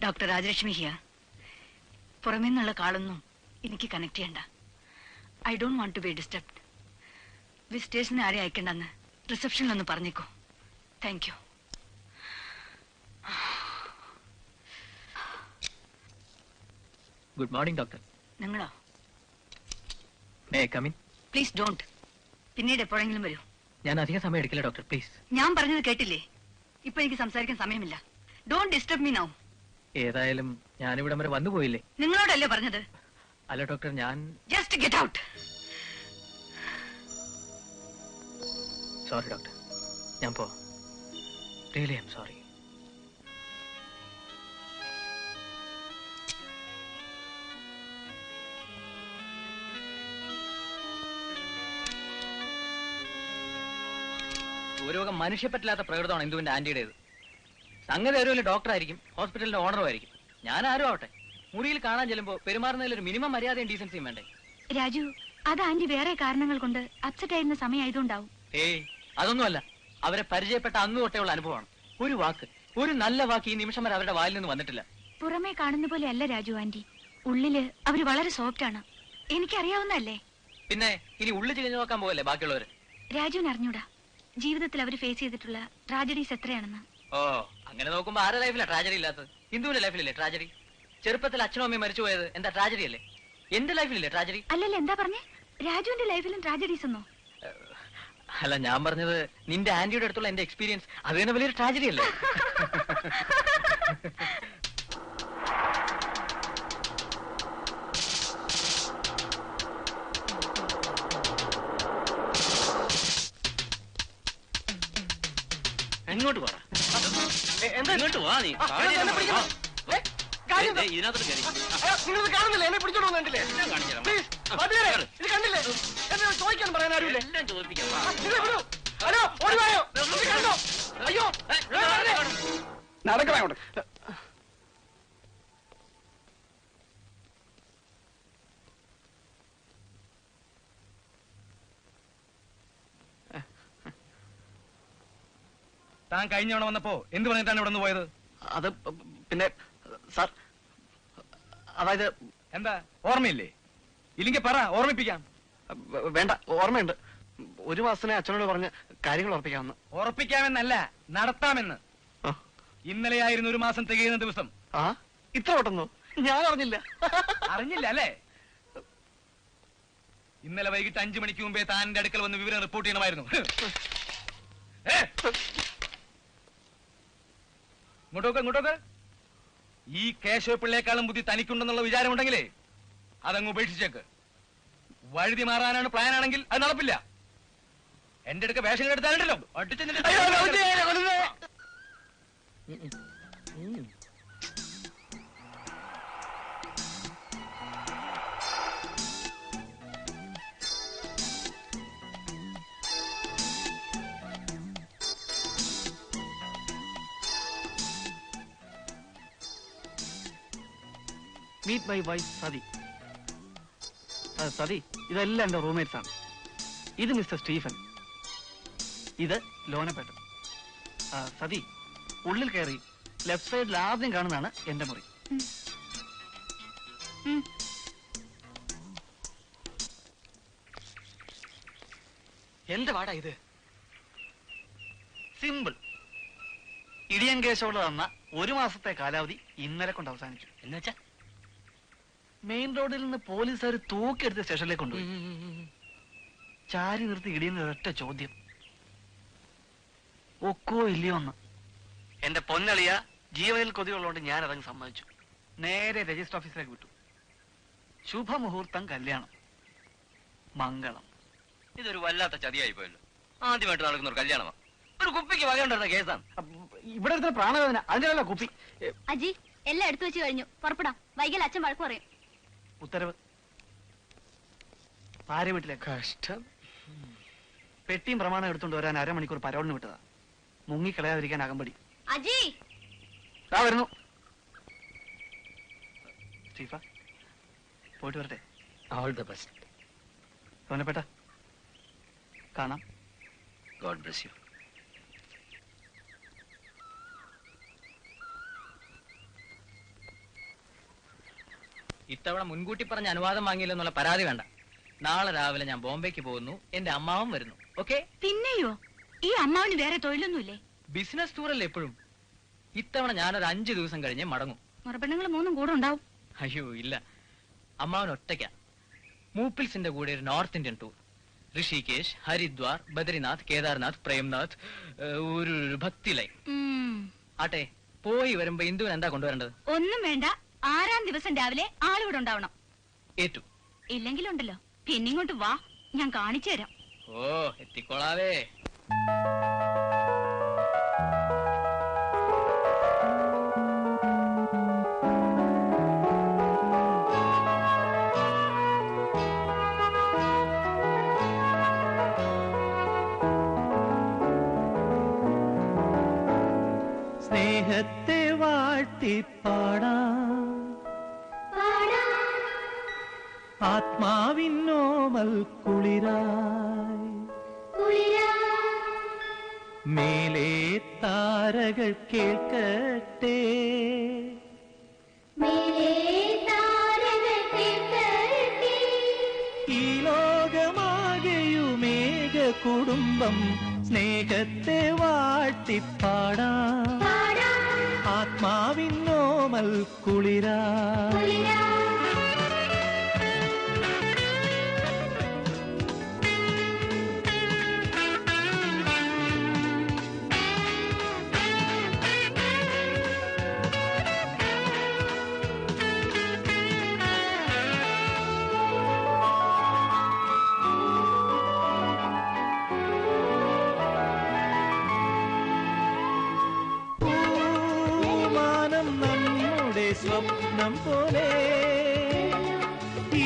Doctor Rajalakshmi here. പുറമേ നിന്നുള്ള കാളൊന്നും എനിക്ക് കണക്ട് ചെയ്യണ്ട. I don't want to be disturbed. വിസിറ്റേഴ്സിനെ ആരെ അയക്കണ്ടെന്ന് റിസപ്ഷനിലൊന്ന് പറഞ്ഞേക്കോ. Thank you. Good morning doctor. നിങ്ങളോ? May I come in? Please don't. പിന്നീട് എപ്പോഴെങ്കിലും വരൂ. ഞാൻ അധികം സമയം എടുക്കില്ല ഡോക്ടർ, പ്ലീസ്. ഞാൻ പറഞ്ഞത് കേട്ടില്ലേ? ഇപ്പൊ എനിക്ക് സംസാരിക്കാൻ സമയമില്ല. Don't disturb me now. ഏതായാലും ഞാനിവിടം വരെ വന്നുപോയില്ലേ? നിങ്ങളോടല്ലേ പറഞ്ഞത്? അല്ല ഡോക്ടർ, ഞാൻ just get out. Sorry doctor, ഞാൻ പോവാം. Really I am sorry. ഭൂരിഭാഗം മനുഷ്യപ്പറ്റില്ലാത്ത പ്രകൃതമാണ് ഇന്ദുവിന്റെ ആന്റിയുടേത്. സംഗതി ഒരു വലിയ ഡോക്ടർ ആയിരിക്കും, ഹോസ്പിറ്റലിന്റെ ഓണറും ആയിരിക്കും. ഞാൻ ആരും ആവട്ടെ, മുറിയിൽ കാണാൻ ചെല്ലുമ്പോൾ പെരുമാറുന്നതിൽ ഒരു മിനിമം മര്യാദയും ഡീസൻസിയും വേണ്ടേ? രാജു, അത് ആന്റി വേറെ കാരണങ്ങൾ കൊണ്ട് അപ്സെറ്റ് ആയിരുന്ന സമയമായതുകൊണ്ടാവും. ഏയ്, അതൊന്നുമല്ല. അവരെ പരിചയപ്പെട്ട അന്ന് തൊട്ടേയുള്ള അനുഭവമാണ്. ഒരു വാക്ക്, ഒരു നല്ല വാക്ക് ഈ നിമിഷം വരെ അവരുടെ വായിൽ നിന്ന് വന്നിട്ടില്ല. പുറമേ കാണുന്ന പോലെ അല്ല രാജു ആന്റി. ഉള്ളില് അവര് വളരെ സോഫ്റ്റ് ആണ്. എനിക്കറിയാവുന്നല്ലേ. പിന്നെ ഇനി ഉള്ളിൽ ചികഞ്ഞു നോക്കാൻ പോകല്ലേ ബാക്കിയുള്ളവര്? രാജുവിന് അറിഞ്ഞൂടാ ജീവിതത്തിൽ അവർ ഫേസ് ചെയ്തിട്ടുള്ള ട്രാജഡീസ് എത്രയാണെന്ന്. ഓ, അങ്ങനെ നോക്കുമ്പോ ആരുടെ ലൈഫിലാ ട്രാജഡി ഇല്ലാത്തത്? ഹിന്ദുവിന്റെ ലൈഫിലല്ലേ ട്രാജഡി? ചെറുപ്പത്തിൽ അച്ഛനും അമ്മയും മരിച്ചു പോയത് എന്താ ട്രാജഡി അല്ലേ? എന്റെ ലൈഫിലല്ലേ ട്രാജഡി? അല്ലല്ല, എന്താ പറഞ്ഞേ? രാജുവിന്റെ ലൈഫിലും ട്രാജഡീസ് ഒന്നോ? അല്ല, ഞാൻ പറഞ്ഞത് നിന്റെ ആന്റിയുടെ അടുത്തുള്ള എന്റെ എക്സ്പീരിയൻസ് അത് തന്നെ വലിയൊരു ട്രാജഡി അല്ലേ? എങ്ങോട്ട് പോടാ? എങ്ങോട്ട് വാ നീ? ഇതിനകത്തോട്ട് കയറി. നിങ്ങൾ കാണുന്നില്ലേ? എന്നെ പിടിച്ചോണ്ട് വന്നിട്ടില്ലേ? ഇത് കണ്ടില്ലേ? എന്നെ ചോദിക്കാൻ പറയാൻ ആരുമില്ലേ? എല്ലാം ചോദിപ്പിക്കാം. ഹലോ, ഓടിവായോ? അയ്യോ, നടക്കണേ അങ്ങോട്ട്. താൻ കഴിഞ്ഞ തവണ വന്നപ്പോ എന്ത് പറഞ്ഞിട്ടാണ് ഇവിടെ നിന്ന് പോയത്? അത് പിന്നെ സാർ, അതായത് എന്താ ഓർമ്മയില്ലേ? ഇല്ലെങ്കിൽ പറ, ഓർമ്മിപ്പിക്കാം. വേണ്ട, ഓർമ്മയുണ്ട്. ഒരു മാസത്തിനെ അച്ഛനോട് പറഞ്ഞ് കാര്യങ്ങൾ ഉറപ്പിക്കാമെന്ന്. ഉറപ്പിക്കാമെന്നല്ല, നടത്താമെന്ന്. ഇന്നലെയായിരുന്നു 1 മാസം തികയുന്ന ദിവസം. ആ, ഇത്ര പെട്ടെന്നോ? ഞാൻ അറിഞ്ഞില്ല. അറിഞ്ഞില്ല അല്ലേ? ഇന്നലെ വൈകിട്ട് 5 മണിക്ക് മുമ്പേ താൻ എന്റെ അടുക്കൽ വന്ന് വിവരം റിപ്പോർട്ട് ചെയ്യണമായിരുന്നു. ഇങ്ങോട്ടോക്ക്. ഈ കേശവ പിള്ളേക്കാളും ബുദ്ധി തനിക്കുണ്ടെന്നുള്ള വിചാരമുണ്ടെങ്കിലേ അതങ്ങ് ഉപേക്ഷിച്ചേക്ക്. വഴുതി മാറാനാണ് പ്ലാൻ ആണെങ്കിൽ അത് നടപ്പില്ല. എന്റെ അടുക്ക വേഷങ്ങൾ എടുത്താലുണ്ടല്ലോ meet my wife Sati. Sati, ഇതെല്ലാം എന്റെ റൂംമേറ്റ്സ് ആണ്. ഇത് മിസ്റ്റർ സ്റ്റീഫൻ, ഇത് ലോനപ്പേട്ടൻ. സതി, ഉള്ളിൽ കയറി ലെഫ്റ്റ് സൈഡിൽ ആദ്യം കാണുന്നതാണ് എന്റെ മുറി. എന്ത് പാടാ ഇത്? സിമ്പിൾ. ഇടിയൻ കേശവോട് തന്ന 1 മാസത്തെ കാലാവധി ഇന്നലെ കൊണ്ട് അവസാനിച്ചു. എന്നുവെച്ചാ മെയിൻ റോഡിൽ നിന്ന് പോലീസുകാർ തൂക്കിയെടുത്ത് സ്റ്റേഷനിലേക്ക് കൊണ്ടുപോയി. ചാരി നിർത്തി ഇടിയുന്ന ഒരൊറ്റ ചോദ്യം, ഒക്കോ ഇല്ലയോ എന്ന്. എന്റെ പൊന്നളിയ ജീവനിൽ കൊതിയുള്ളതുകൊണ്ട് ഞാൻ അതങ്ങ് സമ്മതിച്ചു. നേരെ രജിസ്റ്റർ ഓഫീസിലേക്ക് വിട്ടു. ശുഭമുഹൂർത്തം കല്യാണം, മംഗളം. ഇതൊരു വല്ലാത്ത ചതിയായി പോയല്ലോ. ആദ്യമായിട്ട് നടക്കുന്ന ഒരു കല്യാണമാണ്. ഒരു കുപ്പിക്ക് വകയുണ്ടായിരുന്ന കേസാണ്. ഇവിടെ എടുത്ത പ്രാണവേദന, അതിന്റെ കുപ്പി. അജി, എല്ലാം എടുത്തു വെച്ച് കഴിഞ്ഞു. പുറപ്പെടാം, വൈകിൽ അച്ഛൻ വഴക്ക് പറയും. ഉത്തരവ്. ഭാര്യ വീട്ടിലെ കഷ്ടം. പെട്ടിയും പ്രമാണം എടുത്തുകൊണ്ട് വരാൻ 1/2 മണിക്കൂർ പരോളിന് വിട്ടതാ. മുങ്ങിക്കളയാതിരിക്കാൻ അകമ്പടി. അജി വരുന്നു. സ്റ്റീഫ, പോയിട്ട് വരട്ടെ. All the best. ലോനപ്പേട്ട, കാണാം. God bless you. ഇത്തവണ മുൻകൂട്ടി പറഞ്ഞ അനുവാദം വാങ്ങിയില്ലെന്നുള്ള പരാതി വേണ്ട. നാളെ രാവിലെ ഞാൻ ബോംബെക്ക് പോകുന്നു. എന്റെ അമ്മാവൻ വരുന്നു. ഓക്കെ? പിന്നെയോ? ഈ അമ്മാവന് വേറെ തൊഴിലൊന്നുമില്ലേ? ബിസിനസ് ടൂറല്ലേ എപ്പോഴും. ഇത്തവണ ഞാനൊരു 5 ദിവസം കഴിഞ്ഞേ മടങ്ങും. മറുപെണ്ണുങ്ങൾ 3 കൂടെ ഉണ്ടാവും. അയ്യോ ഇല്ല, അമ്മാവൻ ഒറ്റയ്ക്ക. മൂപ്പിൽസിന്റെ കൂടെ ഒരു north Indian tour. Rishikesh, Haridwar, Badrinath, Kedarnath, Premnath, ഒരു ഭക്തി ലൈൻ. ആട്ടെ, പോയി വരുമ്പോ ഇന്ദുവിന് എന്താ കൊണ്ടുവരേണ്ടത്? ഒന്നും വേണ്ട. 6-ാം ദിവസം രാവിലെ ആളിവിടെ ഉണ്ടാവണം. ഏറ്റു. ഇല്ലെങ്കിലുണ്ടല്ലോ, പിന്നിങ്ങോട്ട് വാ, ഞാൻ കാണിച്ചു തരാം. ഓ, എത്തിക്കോളാവേ. സ്നേഹത്തെ വാഴ്ത്തിപ്പാടാം, ആത്മാവിന്നോമൽ കുളിരായി മേലേ താരകൾ കേൾക്കട്ടെ, ഈ ലോകമാകെയുമേക കുടുംബം സ്നേഹത്തെ വാഴ്ത്തിപ്പാടാം, ആത്മാവിന്നോമൽ കുളിരായി. സ്വപ്നം പോലെ ഈ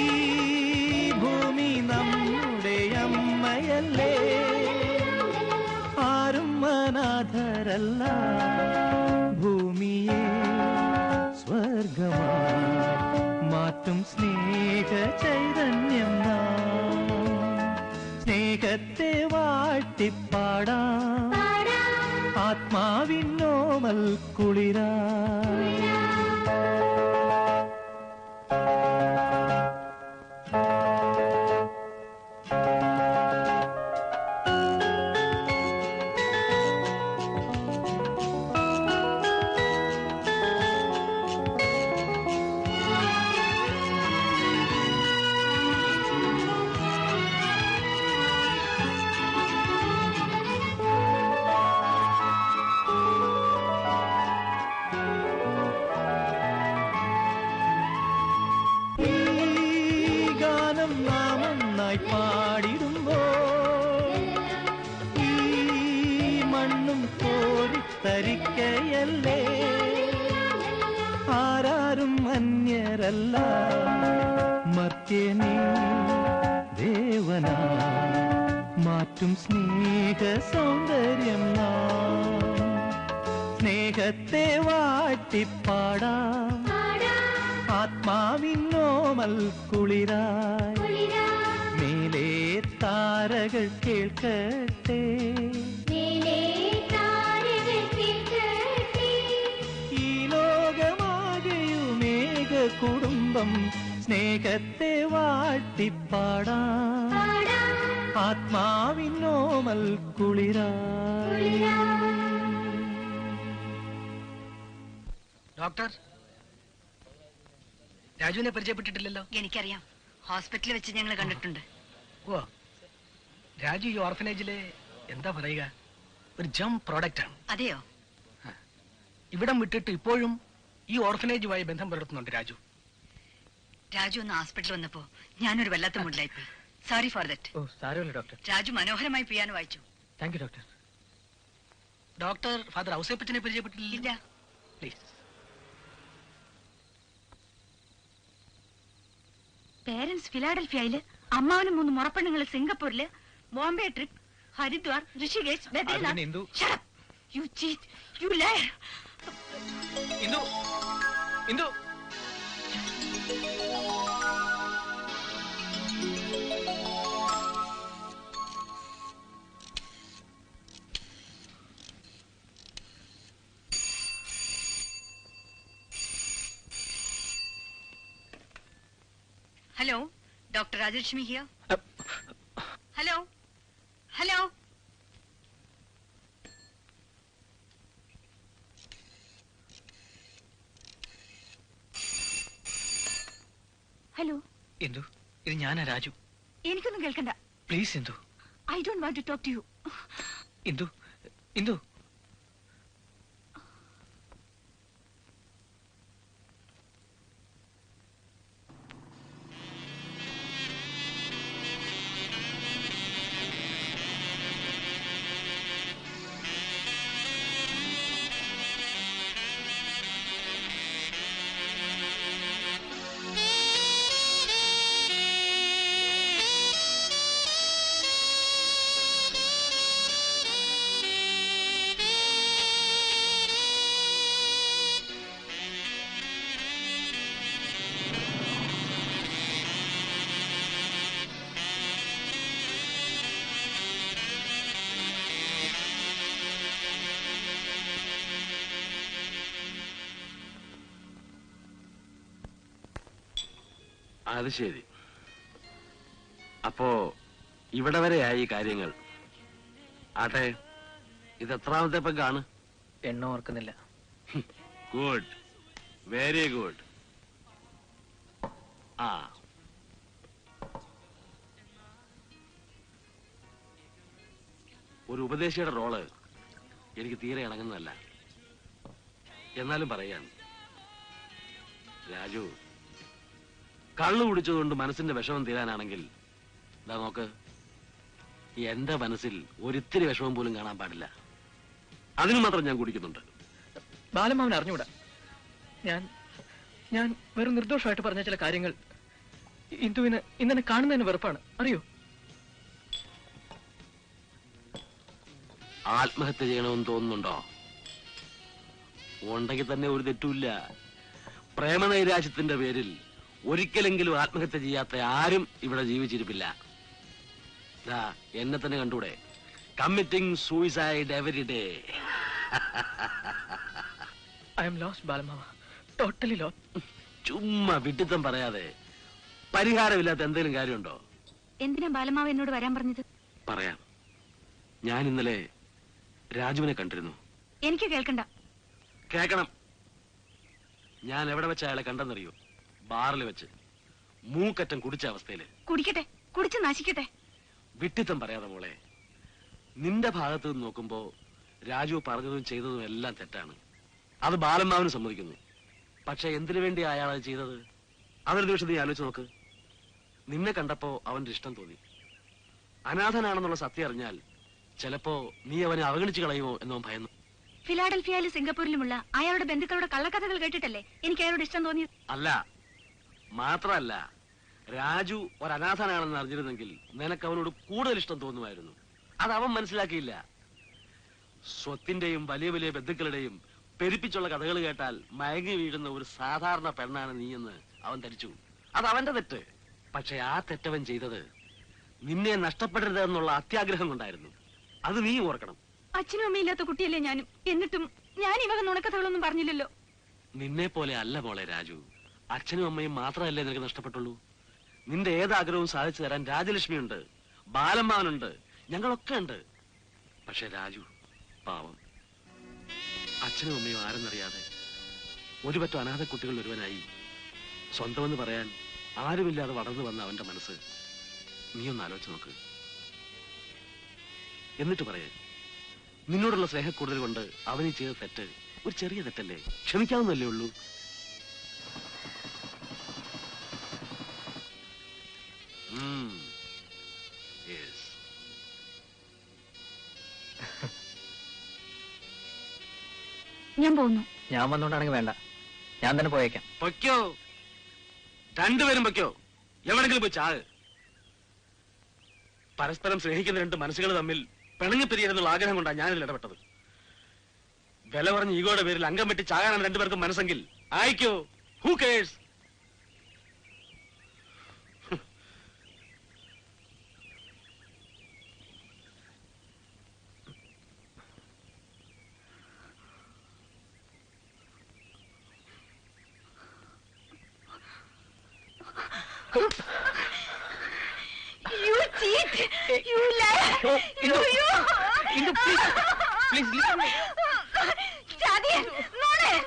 ഭൂമി നമ്മുടെ അമ്മയല്ലേ, ആരും അനാഥരല്ല, ഭൂമിയെ സ്വർഗമായി മാറ്റും സ്നേഹ ചൈതന്യം നാം. സ്നേഹത്തെ വാഴ്ത്തിപ്പാടാം, ആത്മാ ഗാനമായി പാടിടുമ്പോ ഈ മണ്ണും കോരിത്തരിക്കയല്ലേ. ആരാരും അന്യരല്ല, മർത്യനീ ദേവനാ, മാറ്റും സ്നേഹ സൗന്ദര്യം നാം. സ്നേഹത്തെ വാട്ടിപ്പാടാം, ആത്മാവിനോമൽ കുളിരായി. മേലേ താരകൾ കേൾക്കട്ടെ, ഈ ലോകമാകെയുമേക കുടുംബം. സ്നേഹത്തെ വാട്ടിപ്പാടാം, ആത്മാവിനോമൽ കുളിരായി. ഡോക്ടർ, രാജുവിനെ പരിചയപ്പെട്ടിട്ടില്ലല്ലോ. എനിക്കറിയാം, ഹോസ്പിറ്റലിൽ വെച്ച് ഞങ്ങൾ കണ്ടിട്ടുണ്ട്. ഓ, രാജു ഈ ഓർഫനേജിലെ എന്താ പറയുക, ഒരു ജം പ്രോഡക്റ്റ് ആണ്. അതെയോ? ഇവിടം വിട്ടിട്ട് ഇപ്പോഴും ഈ ഓർഫനേജുമായി ബന്ധം പുലർത്തുന്നുണ്ട് രാജു. രാജു ഒന്ന് ഹോസ്പിറ്റലിൽ വന്നപ്പോ ഞാനൊരു വല്ലാത്ത മൂഡിലായിപ്പോയി. Sorry for that. ഓ സാരമില്ല ഡോക്ടർ. രാജു മനോഹരമായി പിയാനോ വായിച്ചു. Thank you doctor. Doctor father ഔസേപ്പച്ചനെ പരിചയപ്പെട്ടിട്ടില്ല. പ്ലീസ്. പേരൻസ് ഫിലാഡൽഫിയയില്, അമ്മാവനും 3 മുറപ്പെണ്ണുങ്ങള് സിംഗപ്പൂരില്, Bombay trip, Haridwar, Rishikesh, Badrinath. Shut up! You cheat! You liar! Indu, Indu. Hello, doctor Rajalakshmi here. Hello, hello. Hello. Indu, ഇത് ഞാനാ രാജു. എനിക്കൊന്നും കേൾക്കണ്ട. Please Indu. I don't want to talk to you. Indu, Indu. അത് ശരി. അപ്പോ ഇവിടെ വരെയായി കാര്യങ്ങൾ. ആട്ടെ, ഇത് എത്രാമത്തെ പെഗ്ഗാണ്? എണ്ണം ഓർക്കുന്നില്ല. Good, very good. ആ, ഒരു ഉപദേശിയുടെ റോള് എനിക്ക് തീരെ ഇണങ്ങുന്നതല്ല. എന്നാലും പറയാൻ, രാജു കള്ളു കുടിച്ചതുകൊണ്ട് മനസ്സിന്റെ വിഷമം തീരാനാണെങ്കിൽ ഇതാ നോക്ക്, എന്റെ മനസ്സിൽ ഒരിത്തിരി വിഷമം പോലും കാണാൻ പാടില്ല. അതിന് മാത്രം ഞാൻ കുടിക്കുന്നുണ്ട്. ബാലമാവൻ അറിഞ്ഞൂടാ. ഞാൻ വെറും നിർദോഷമായിട്ട് പറഞ്ഞ ചില കാര്യങ്ങൾ ഇന്ദുവിന് ഇന്നെ കാണുന്നതിന് വെറുപ്പാണ്, അറിയോ? ആത്മഹത്യ ചെയ്യണമെന്ന് തോന്നുന്നുണ്ടോ? ഉണ്ടെങ്കിൽ തന്നെ ഒരു തെറ്റുമില്ല. പ്രേമനൈരാശ്യത്തിന്റെ പേരിൽ ഒരിക്കലെങ്കിലും ആത്മഹത്യ ചെയ്യാത്ത ആരും ഇവിടെ ജീവിച്ചിരിപ്പില്ല. എന്നെ തന്നെ കണ്ടൂടെ, committing suicide every day. I'm lost ബാലമാവ, ടോട്ടലി ലോസ്റ്റ്. ചുമ്മാ വിഡിത്തം പറയാതെ. പരിഹാരമില്ലാത്ത എന്തെങ്കിലും കാര്യമുണ്ടോ? എന്തിനാ ബാലമാവ എന്നോട് വരാൻ പറഞ്ഞത്? പറയാം. ഞാൻ ഇന്നലെ രാജുവിനെ കണ്ടിരുന്നു. എനിക്ക് കേൾക്കണ്ട. കേക്കണം. ഞാൻ എവിടെ വെച്ച് അയാളെ കണ്ടെന്നറിയോ? ബാറിൽ വെച്ച്, മൂക്കറ്റം കുടിച്ച അവസ്ഥയില്. കുടിക്കട്ടെ, കുടിച്ച് നശിക്കട്ടെ. വിട്ടിത്തം പറയാതെ മോളെ. നിന്റെ ഭാഗത്ത് നിന്ന് നോക്കുമ്പോ രാജു പറഞ്ഞതും ചെയ്തതും എല്ലാം തെറ്റാണ്. അത് ബാലമ്മാവന് സമ്മതിക്കുന്നു. പക്ഷെ എന്തിനു വേണ്ടി അയാൾ അത് ചെയ്തത്? അതൊരു നിമിഷം നീ ആലോചിച്ച് നോക്ക്. നിന്നെ കണ്ടപ്പോ അവന്റെ ഇഷ്ടം തോന്നി. അനാഥനാണെന്നുള്ള സത്യം അറിഞ്ഞാൽ ചിലപ്പോ നീ അവനെ അവഗണിച്ചു കളയുമോ എന്നോ ഭയന്നു. ഫിലാഡൽഫിയയിലും സിംഗപ്പൂരിലുമുള്ള അയാളുടെ ബന്ധുക്കളുടെ കള്ളക്കഥകൾ കേട്ടിട്ടല്ലേ എനിക്ക് അയാളോട് ഇഷ്ടം തോന്നിയത്. അല്ല, മാത്രമല്ല, രാജു ഒരനാഥനാണെന്ന് അറിഞ്ഞിരുന്നെങ്കിൽ നിനക്ക് അവനോട് കൂടുതൽ ഇഷ്ടം തോന്നുമായിരുന്നു. അത് അവൻ മനസ്സിലാക്കിയില്ല. സ്വത്തിന്റെയും വലിയ വലിയ ബന്ധുക്കളുടെയും പെരുപ്പിച്ചുള്ള കഥകൾ കേട്ടാൽ മയങ്ങി വീഴുന്ന ഒരു സാധാരണ പെണ്ണാണ് നീയെന്ന് അവൻ ധരിച്ചു. അത് അവന്റെ തെറ്റ്. പക്ഷെ ആ തെറ്റവൻ ചെയ്തത് നിന്നെ നഷ്ടപ്പെടരുത് എന്നുള്ള അത്യാഗ്രഹം കൊണ്ടായിരുന്നു. അത് നീ ഓർക്കണം. അച്ഛനും അമ്മയില്ലാത്ത കുട്ടിയല്ലേ ഞാനും. എന്നിട്ടും ഞാൻ ഈ വക നുണക്കഥകളൊന്നും പറഞ്ഞില്ലല്ലോ. നിന്നെ പോലെ അല്ല മോളെ രാജു. അച്ഛനും അമ്മയും മാത്രമല്ലേ നിനക്ക് നഷ്ടപ്പെട്ടുള്ളൂ. നിന്റെ ഏതാഗ്രഹവും സാധിച്ചു തരാൻ രാജലക്ഷ്മിയുണ്ട്, ബാലമ്മാവനുണ്ട്, ഞങ്ങളൊക്കെ ഉണ്ട്. പക്ഷെ രാജു പാവം, അച്ഛനും അമ്മയും ആരെന്നറിയാതെ ഒരുപറ്റം അനാഥ കുട്ടികൾ ഒരുവനായി സ്വന്തമെന്ന് പറയാൻ ആരുമില്ലാതെ വളർന്നു വന്ന അവന്റെ മനസ്സ് നീ ഒന്ന് ആലോചിച്ച് നോക്ക്. എന്നിട്ട് പറയേ, നിന്നോടുള്ള സ്നേഹക്കൂടുതൽ കൊണ്ട് അവനീ ചെയ്ത തെറ്റ് ഒരു ചെറിയ തെറ്റല്ലേ, ക്ഷമിക്കാവുന്നല്ലേ ഉള്ളൂ. ഞാൻ പോകുന്നു. ഞാൻ വന്നോണ്ടാണെങ്കിൽ വേണ്ട, ഞാൻ തന്നെ പോയേക്കാം. പൊയ്ക്കോ, രണ്ടുപേരും പൊയ്ക്കോ. എവിടെങ്കിലും പോയി ചാക്. പരസ്പരം സ്നേഹിക്കുന്ന രണ്ട് മനസ്സുകൾ തമ്മിൽ പിണങ്ങിപ്പിരിയരുന്നുള്ള ആഗ്രഹം കൊണ്ടാണ് ഞാനിൽ ഇടപെട്ടത്. വില പറഞ്ഞ് ഈഗോയുടെ പേരിൽ അംഗം വെട്ടി ചാകാനാണ് രണ്ടുപേർക്കും മനസ്സെങ്കിൽ ആയിക്കോ. Who curse? You cheat! You lie! Indu, please listen me. ചതിയൻ, നുണയൻ.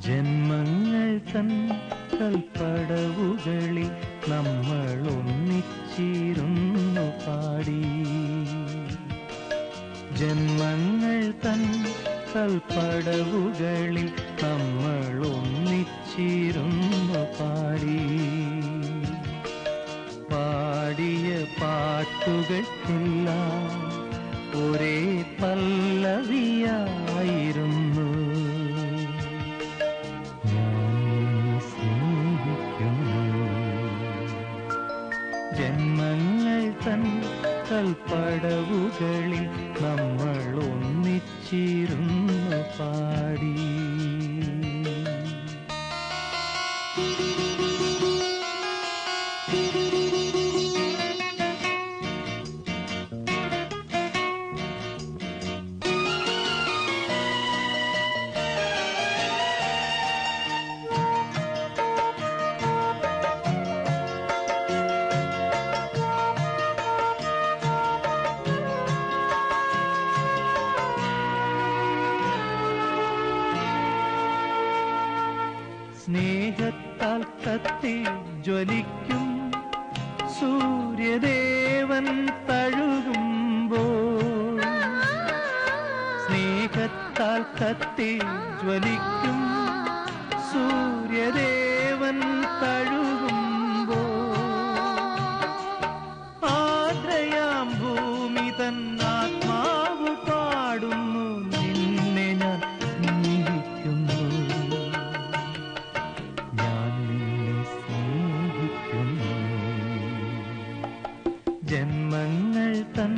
ജന്മങ്ങൾ തൻ കൽപ്പടവുകളിൽ നമ്മൾ ഒന്നിച്ചിരുന്നു പാടി. ജന്മങ്ങൾ തൻ കൽപ്പടവുകളിൽ നമ്മൾ ഒന്നിച്ചിരുന്നു പാടി. പാടിയ പാട്ടുകൾക്കെല്ലാം ഒരേ പല്ലവിയായിരുന്നു. ജന്മങ്ങൾ തൻ കൽപ്പടവുകളിൽ നമ്മൾ ഒന്നിച്ചിരുന്നു പാടി. സ്നേഹത്താൽ കത്തി ജ്വലിക്കും സൂര്യദേവൻ തഴുകുമ്പോൾ, സ്നേഹത്താൽ കത്തി ജ്വലിക്കും സൂര്യദേവൻ തഴുകുമ്പോൾ, ആദ്രയാം ഭൂമി തൻ ആത്മാവ് പാടുന്നു നിന്നെ ഞാൻ സ്നേഹിക്കുന്നു. ജന്മങ്ങൾ തൻ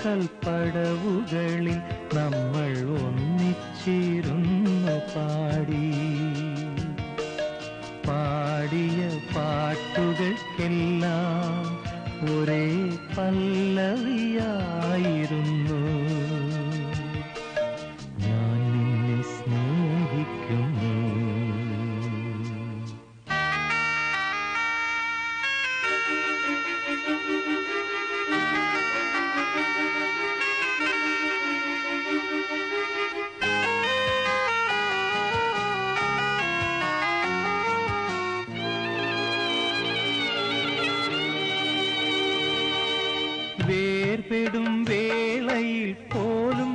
കൽപ്പടവുകളിൽ നമ്മൾ ഒന്നിച്ചിരുന്നു പാടി. പാടിയ പാട്ടുകൾക്കെല്ലാം ഒരേ പല്ലവിയായിരുന്നു. ഞാൻ നിന്നെ സ്നേഹിക്കുന്നു. വേർപെടും വേളയിൽ പോലും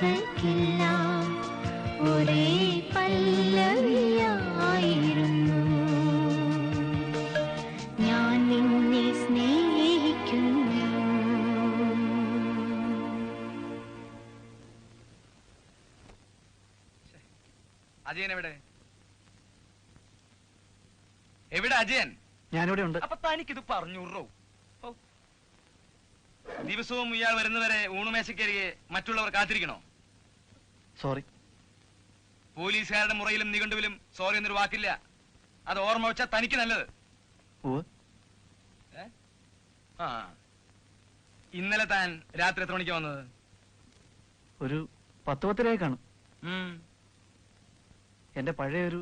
ആശയ്ക്കെല്ലാം ഒരേ പല്ലവിയായിരുന്നു. ഞാൻ നിന്നെ സ്നേഹിക്കുന്നു. അജയൻ എവിടെ? എവിടെ അജയൻ? ഞാനിവിടെ ഉണ്ട്. അപ്പൊ തനിക്കിത് പറഞ്ഞൂറോ? ദിവസവും ഇയാൾ വരുന്നവരെ ഊണുമേശക്കരിയെ മറ്റുള്ളവർ കാത്തിരിക്കണോ? സോറി. പോലീസുകാരുടെ മുറയിലും നിഘണ്ടുവിലും സോറി എന്നൊരു വാക്കില്ല. അത് ഓർമ്മ വെച്ചാൽ തനിക്ക് നല്ലത്. ആ, ഇന്നലെ താൻ രാത്രി എത്ര മണിക്ക് വന്നത്? ഒരു 10-10 കാണും. എന്റെ പഴയ ഒരു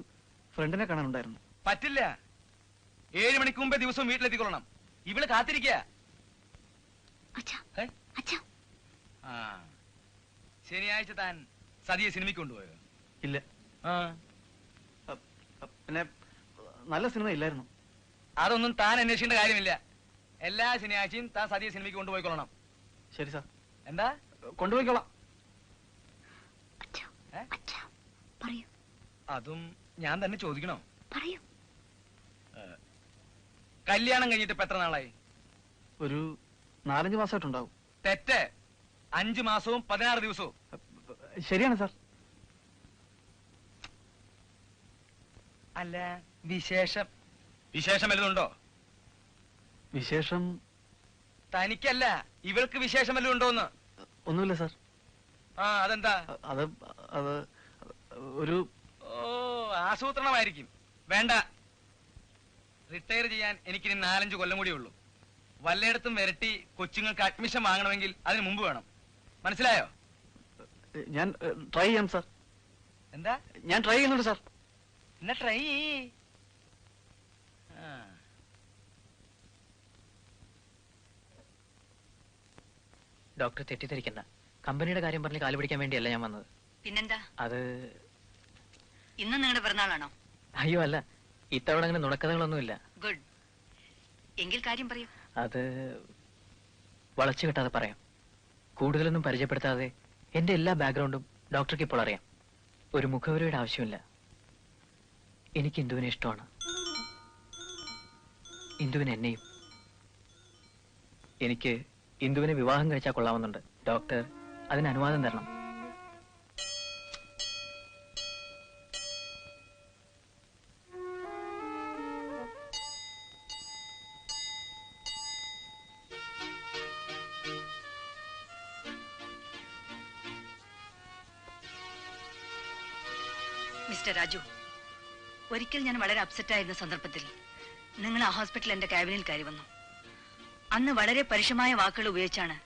ഫ്രണ്ടിനെ കാണാനുണ്ടായിരുന്നു. പറ്റില്ല. 7 മണിക്ക് മുമ്പേ ദിവസവും വീട്ടിലെത്തിക്കൊള്ളണം. ഇവള് കാത്തിരിക്കുക. ശനിയാഴ്ച താൻ സതിയെ സിനിമയ്ക്ക് കൊണ്ടുപോയോ? ഇല്ല. പിന്നെ നല്ല സിനിമ ഇല്ലായിരുന്നു. അതൊന്നും താൻ അന്വേഷിക്കേണ്ട കാര്യമില്ല. എല്ലാ ശനിയാഴ്ചയും താൻ സതിയെ സിനിമയ്ക്ക് കൊണ്ടുപോയിക്കൊള്ളണം. ശരി സാർ. എന്താ? കൊണ്ടുപോയിക്കൊള്ളാം. അതും ഞാൻ തന്നെ ചോദിക്കണോ? പറയൂ. കല്യാണം കഴിഞ്ഞിട്ട് ഇപ്പൊ എത്ര നാളായി? ഒരു 4-5 മാസമായിട്ടുണ്ടാവും. തെറ്റ്. 5 മാസവും 16 ദിവസവും. ശരിയാണ് സാർ. അല്ല, വിശേഷം വല്ലതുണ്ടോ? വിശേഷം തനിക്കല്ല, ഇവൾക്ക് വിശേഷം വല്ലതും ഉണ്ടോന്ന്? ഒന്നുമില്ല സാർ. അതെന്താ? അത് ഒരു ആസൂത്രണമായിരിക്കും. വേണ്ട. റിട്ടയർ ചെയ്യാൻ എനിക്കിനി 4-5 കൊല്ലം കൂടി ഉള്ളൂ. വല്ലയിടത്തും വരട്ടി കൊച്ചുങ്ങൾക്ക് അഡ്മിഷൻ വാങ്ങണമെങ്കിൽ അതിന് മുമ്പ് വേണം. മനസ്സിലായോ? ഞാൻ ട്രൈ ചെയ്യാം സാർ. എന്താ? ഞാൻ ട്രൈ ചെയ്യുന്നുണ്ട് സാർ. എന്നാ ട്രൈ. ഡോക്ടർ തെറ്റിദ്ധരിക്കണ്ട. കമ്പനിയുടെ കാര്യം പറഞ്ഞ് കാല് പിടിക്കാൻ വേണ്ടിയല്ല ഞാൻ വന്നത്. പിന്നെന്താ? അത് ഇന്ന് നിങ്ങളുടെ പിറന്നാളാണോ? അയ്യോ അല്ല, ഇത്തവണ അങ്ങനെ നുണക്കഥകളൊന്നുമില്ല. ഗുഡ്. എങ്കിൽ കാര്യം പറയൂ. അത് വളച്ചു കെട്ടാതെ പറയാം. കൂടുതലൊന്നും പരിചയപ്പെടുത്താതെ എന്റെ എല്ലാ ബാക്ക്ഗ്രൗണ്ടും ഡോക്ടർക്ക് ഇപ്പോൾ അറിയാം. ഒരു മുഖവരയുടെ ആവശ്യമില്ല. എനിക്ക് ഇന്ദുവിനെ ഇഷ്ടമാണ്. ഇന്ദുവിന് എന്നെയും. എനിക്ക് ഇന്ദുവിനെ വിവാഹം കഴിച്ചാൽ കൊള്ളാമെന്നുണ്ട്. ഡോക്ടർ അതിന് അനുവാദം തരണം. മിസ്റ്റർ രാജു, ഒരിക്കൽ ഞാൻ വളരെ അപ്സെറ്റ് ആയിരുന്ന സന്ദർഭത്തിൽ നിങ്ങൾ ആ ഹോസ്പിറ്റലിൽ എന്റെ ക്യാബിനിൽ കയറി വന്നു. അന്ന് വളരെ പരുഷമായ വാക്കുകൾ ഉപയോഗിച്ചാണ്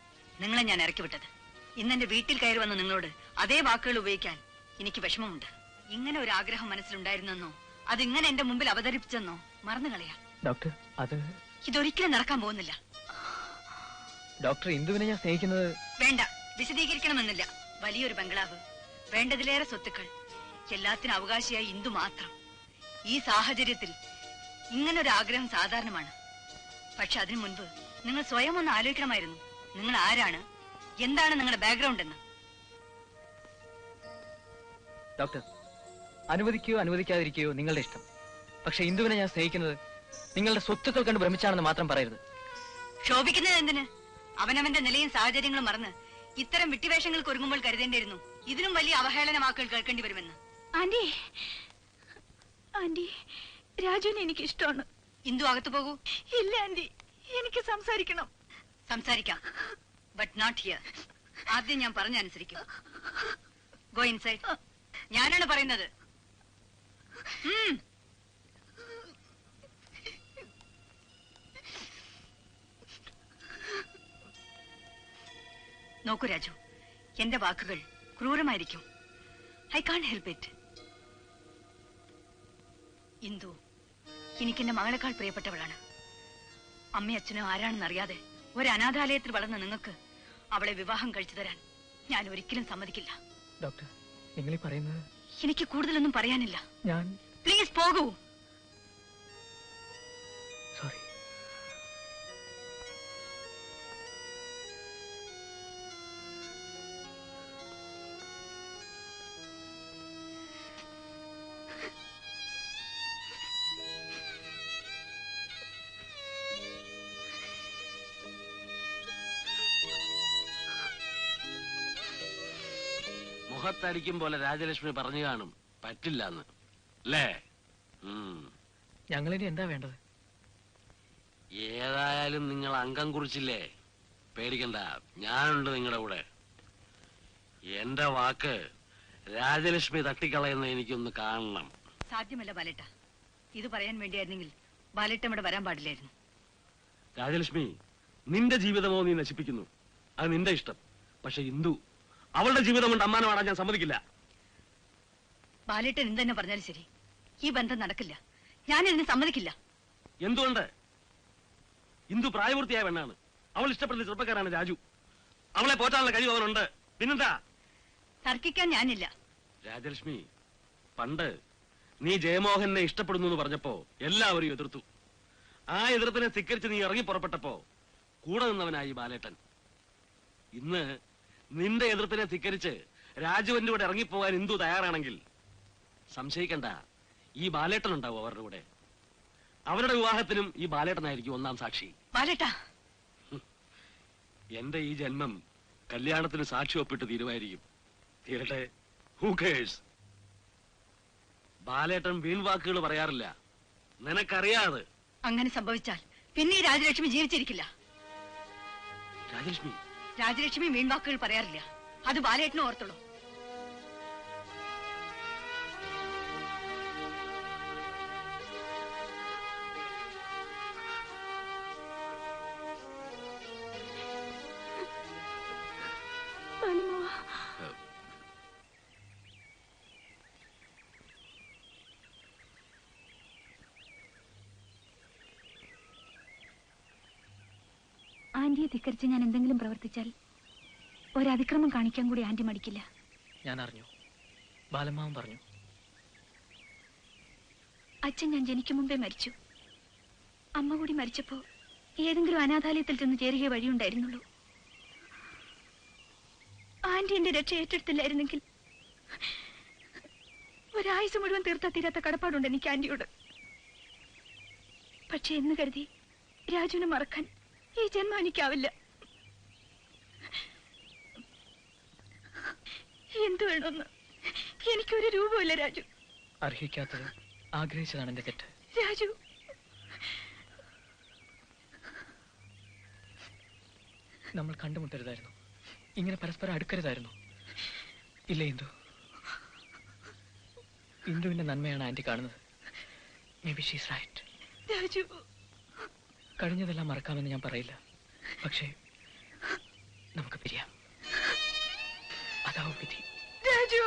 നിങ്ങളെ ഞാൻ ഇറക്കി വിട്ടത്. ഇന്ന് എന്റെ വീട്ടിൽ കയറി വന്ന നിങ്ങളോട് അതേ വാക്കുകൾ ഉപയോഗിക്കാൻ എനിക്ക് വിഷമമുണ്ട്. ഇങ്ങനെ ഒരു ആഗ്രഹം മനസ്സിലുണ്ടായിരുന്നെന്നോ അതിങ്ങനെ എന്റെ മുമ്പിൽ അവതരിപ്പിച്ചെന്നോ മറന്നു കളയാം. ഡോക്ടർ, അത് ഇതൊരിക്കലും നടക്കാൻ പോകുന്നില്ല. ഡോക്ടർ, ഇന്ദുവിനെ ഞാൻ സ്നേഹിക്കുന്നത്... വേണ്ട, വിശദീകരിക്കണമെന്നില്ല. വലിയൊരു ബംഗ്ലാവ്, വേണ്ടതിലേറെ സ്വത്തുക്കൾ, എല്ലാത്തിനും അവകാശിയായി ഇന്ദു മാത്രം. ഈ സാഹചര്യത്തിൽ ഇങ്ങനൊരു ആഗ്രഹം സാധാരണമാണ്. പക്ഷെ അതിനു മുൻപ് നിങ്ങൾ സ്വയം ഒന്ന് ആലോചിക്കണമായിരുന്നു. നിങ്ങൾ ആരാണ്, എന്താണ് നിങ്ങളുടെ ബാക്ക്ഗ്രൗണ്ട് എന്ന്. ഡോക്ടർ, അനുവദിക്കുകയോ അനുവദിക്കാതിരിക്കുകയോ നിങ്ങളുടെ ഇഷ്ടം. പക്ഷെ ഇന്ദുവിനെ ഞാൻ സ്നേഹിക്കുന്നത് നിങ്ങളുടെ സ്വത്തുക്കൾ കണ്ട് ഭ്രമിച്ചാണെന്ന് മാത്രം പറയരുത്. ശോഭിക്കുന്നത് എന്തിന്? അവനവന്റെ നിലയും സാഹചര്യങ്ങളും മറന്ന് ഇത്തരം വിട്ടിവേഷങ്ങൾക്ക് ഒരുങ്ങുമ്പോൾ കരുതേണ്ടിയിരുന്നു ഇതിനും വലിയ അവഹേളന വാക്കുകൾ കേൾക്കേണ്ടി വരുമെന്ന്. ആന്റി, ആന്റി, രാജുവിനെ എനിക്ക് ഇഷ്ടമാണ്. ഇന്ദു, അകത്തു പോകൂ. ഇല്ല ആന്റി, എനിക്ക് സംസാരിക്കണം. സംസാരിക്കാം, ബട്ട് നോട്ട് ഹിയർ. ആദ്യം ഞാൻ പറഞ്ഞ അനുസരിക്കും. Go inside. ഞാനാണ് പറയുന്നത്. നോക്കൂ രാജു, എന്റെ വാക്കുകൾ ക്രൂരമായിരിക്കും. I can't help it. Indu എനിക്കെന്റെ മകളെക്കാൾ പ്രിയപ്പെട്ടവളാണ്. അമ്മയും അച്ഛനും ആരാണെന്ന് അറിയാതെ ഒരു അനാഥാലയത്തിൽ വളർന്ന നിങ്ങൾക്ക് അവളെ വിവാഹം കഴിച്ചു തരാൻ ഞാൻ ഒരിക്കലും സമ്മതിക്കില്ല. ഡോക്ടർ, നിങ്ങൾ പറയുന്നത്... എനിക്ക് കൂടുതലൊന്നും പറയാനില്ല. ഞാൻ... പ്ലീസ് പോകൂ. സോറി. മുഖത്തടിക്കും പോലെ രാജലക്ഷ്മി പറഞ്ഞു കാണും പറ്റില്ല എന്ന് അല്ലേ? ഞങ്ങളിനി എന്താ വേണ്ടത്? ഏതായാലും നിങ്ങൾ അംഗം കുറിച്ചില്ലേ, പേടിക്കണ്ട, ഞാനുണ്ട് നിങ്ങളുടെ കൂടെ. എന്റെ വാക്ക് രാജലക്ഷ്മി തട്ടിക്കളയുന്ന എനിക്കൊന്ന് കാണണം. സാധ്യമല്ല ബാലേട്ട. ഇത് പറയാൻ വേണ്ടിയായിരുന്നെങ്കിൽ ബാലേട്ടൻ ഇവിടെ വരാൻ പാടില്ലായിരുന്നു. രാജലക്ഷ്മി, നിന്റെ ജീവിതമോ നീ നശിപ്പിക്കുന്നു, അത് നിന്റെ ഇഷ്ടം. പക്ഷെ ഇന്ദു, അവളുടെ ജീവിതം കൊണ്ട് അമ്മാനമാടാൻ ഞാൻ സമ്മതിക്കില്ല. ബാലേട്ടൻ എന്തെന്നെ പറഞ്ഞാലും ശരി, ഈ ബന്ധം നടക്കില്ല. ഞാൻ ഇതിന് സമ്മതിക്കില്ല. എന്തുകൊണ്ട്? ഇന്ദു പ്രായപൂർത്തിയായ പെണ്ണാണ്. അവൾ ഇഷ്ടപ്പെടുന്ന ചെറുപ്പക്കാരാണ് രാജു. അവളെ പോറ്റാനുള്ള കഴിവ് അവനുണ്ട്. പിന്നെന്താ? തർക്കിക്കാൻ ഞാനില്ല. രാജലക്ഷ്മി, പണ്ട് നീ ജയമോഹനെ ഇഷ്ടപ്പെടുന്നു എന്ന് പറഞ്ഞപ്പോ എല്ലാവരും എതിർത്തു. ആ എതിർപ്പിനെ ധിക്കരിച്ച് നീ ഇറങ്ങി പുറപ്പെട്ടപ്പോ കൂടെ നിന്നവനായി ബാലേട്ടൻ. ഇന്ന് നിന്റെ എതിർപ്പിനെ ധിക്കരിച്ച് രാജുവിന്റെ കൂടെ ഇറങ്ങിപ്പോകാൻ ഇന്ദു തയ്യാറാണെങ്കിൽ സംശയിക്കണ്ട, ഈ ബാലേട്ടൻ ഉണ്ടാവും അവരുടെ കൂടെ. അവരുടെ വിവാഹത്തിനും ഈ ബാലേട്ടനായിരിക്കും ഒന്നാം സാക്ഷി. ബാലേട്ടാ, എന്റെ ഈ ജന്മം കല്യാണത്തിന് സാക്ഷി ഒപ്പിട്ട് തീരുമായിരിക്കും. തീരട്ടെ, ഹൂ കേഴ്സ്? ബാലേട്ടൻ വീൺവാക്കുകൾ പറയാറില്ല, നിനക്കറിയാതെ. അങ്ങനെ സംഭവിച്ചാൽ പിന്നെ ഈ രാജലക്ഷ്മി ജീവിച്ചിരിക്കില്ല. രാജലക്ഷ്മി, രാജലക്ഷ്മി വീൺവാക്കുകൾ പറയാറില്ല. അത് ബാലേട്ടനും ഓർത്തുള്ളൂ. ആന്റിയെ ധിക്കരിച്ച് ഞാൻ എന്തെങ്കിലും പ്രവർത്തിച്ചാൽ ഒരതിക്രമം കാണിക്കാൻ കൂടി ആന്റി മടിക്കില്ല. ഞാൻ അറിഞ്ഞു, ബാലമ്മാവൻ പറഞ്ഞു. അച്ഛൻ ഞാൻ ജനിക്കും മുമ്പേ മരിച്ചു. അമ്മ കൂടി മരിച്ചപ്പോ ഏതെങ്കിലും അനാഥാലയത്തിൽ ചെന്ന് ചേരുകയെ വഴിയുണ്ടായിരുന്നുള്ളൂ. ആന്റി എന്റെ രക്ഷ ഏറ്റെടുത്തില്ലായിരുന്നെങ്കിൽ ഒരായുസ് മുഴുവൻ തീർത്താ തീരാത്ത കടപ്പാടുണ്ട് എനിക്ക് ആന്റിയോട്. പക്ഷെ എന്ന് കരുതി രാജുവിനെ മറക്കാൻ ഈ ജന്മം എനിക്കാവില്ല. എന്തു വേണമെന്ന് എനിക്കൊരു രൂപമില്ല രാജു. അർഹിക്കാത്തത് ആഗ്രഹിച്ചതാണ് എന്റെ തെറ്റ്. രാജു, നമ്മൾ കണ്ടുമുട്ടരുതായിരുന്നു, ഇങ്ങനെ പരസ്പരം അടുക്കരുതായിരുന്നു. ഇല്ല ഇന്ദു, ഇന്ദുവിന്റെ നന്മയാണ് ആന്റി കാണുന്നത്. Maybe she's right. Raju, കഴിഞ്ഞതെല്ലാം മറക്കാമെന്ന് ഞാൻ പറയില്ല, പക്ഷേ നമുക്ക് പിരിയാം. അതാവും വിധി. രാജു,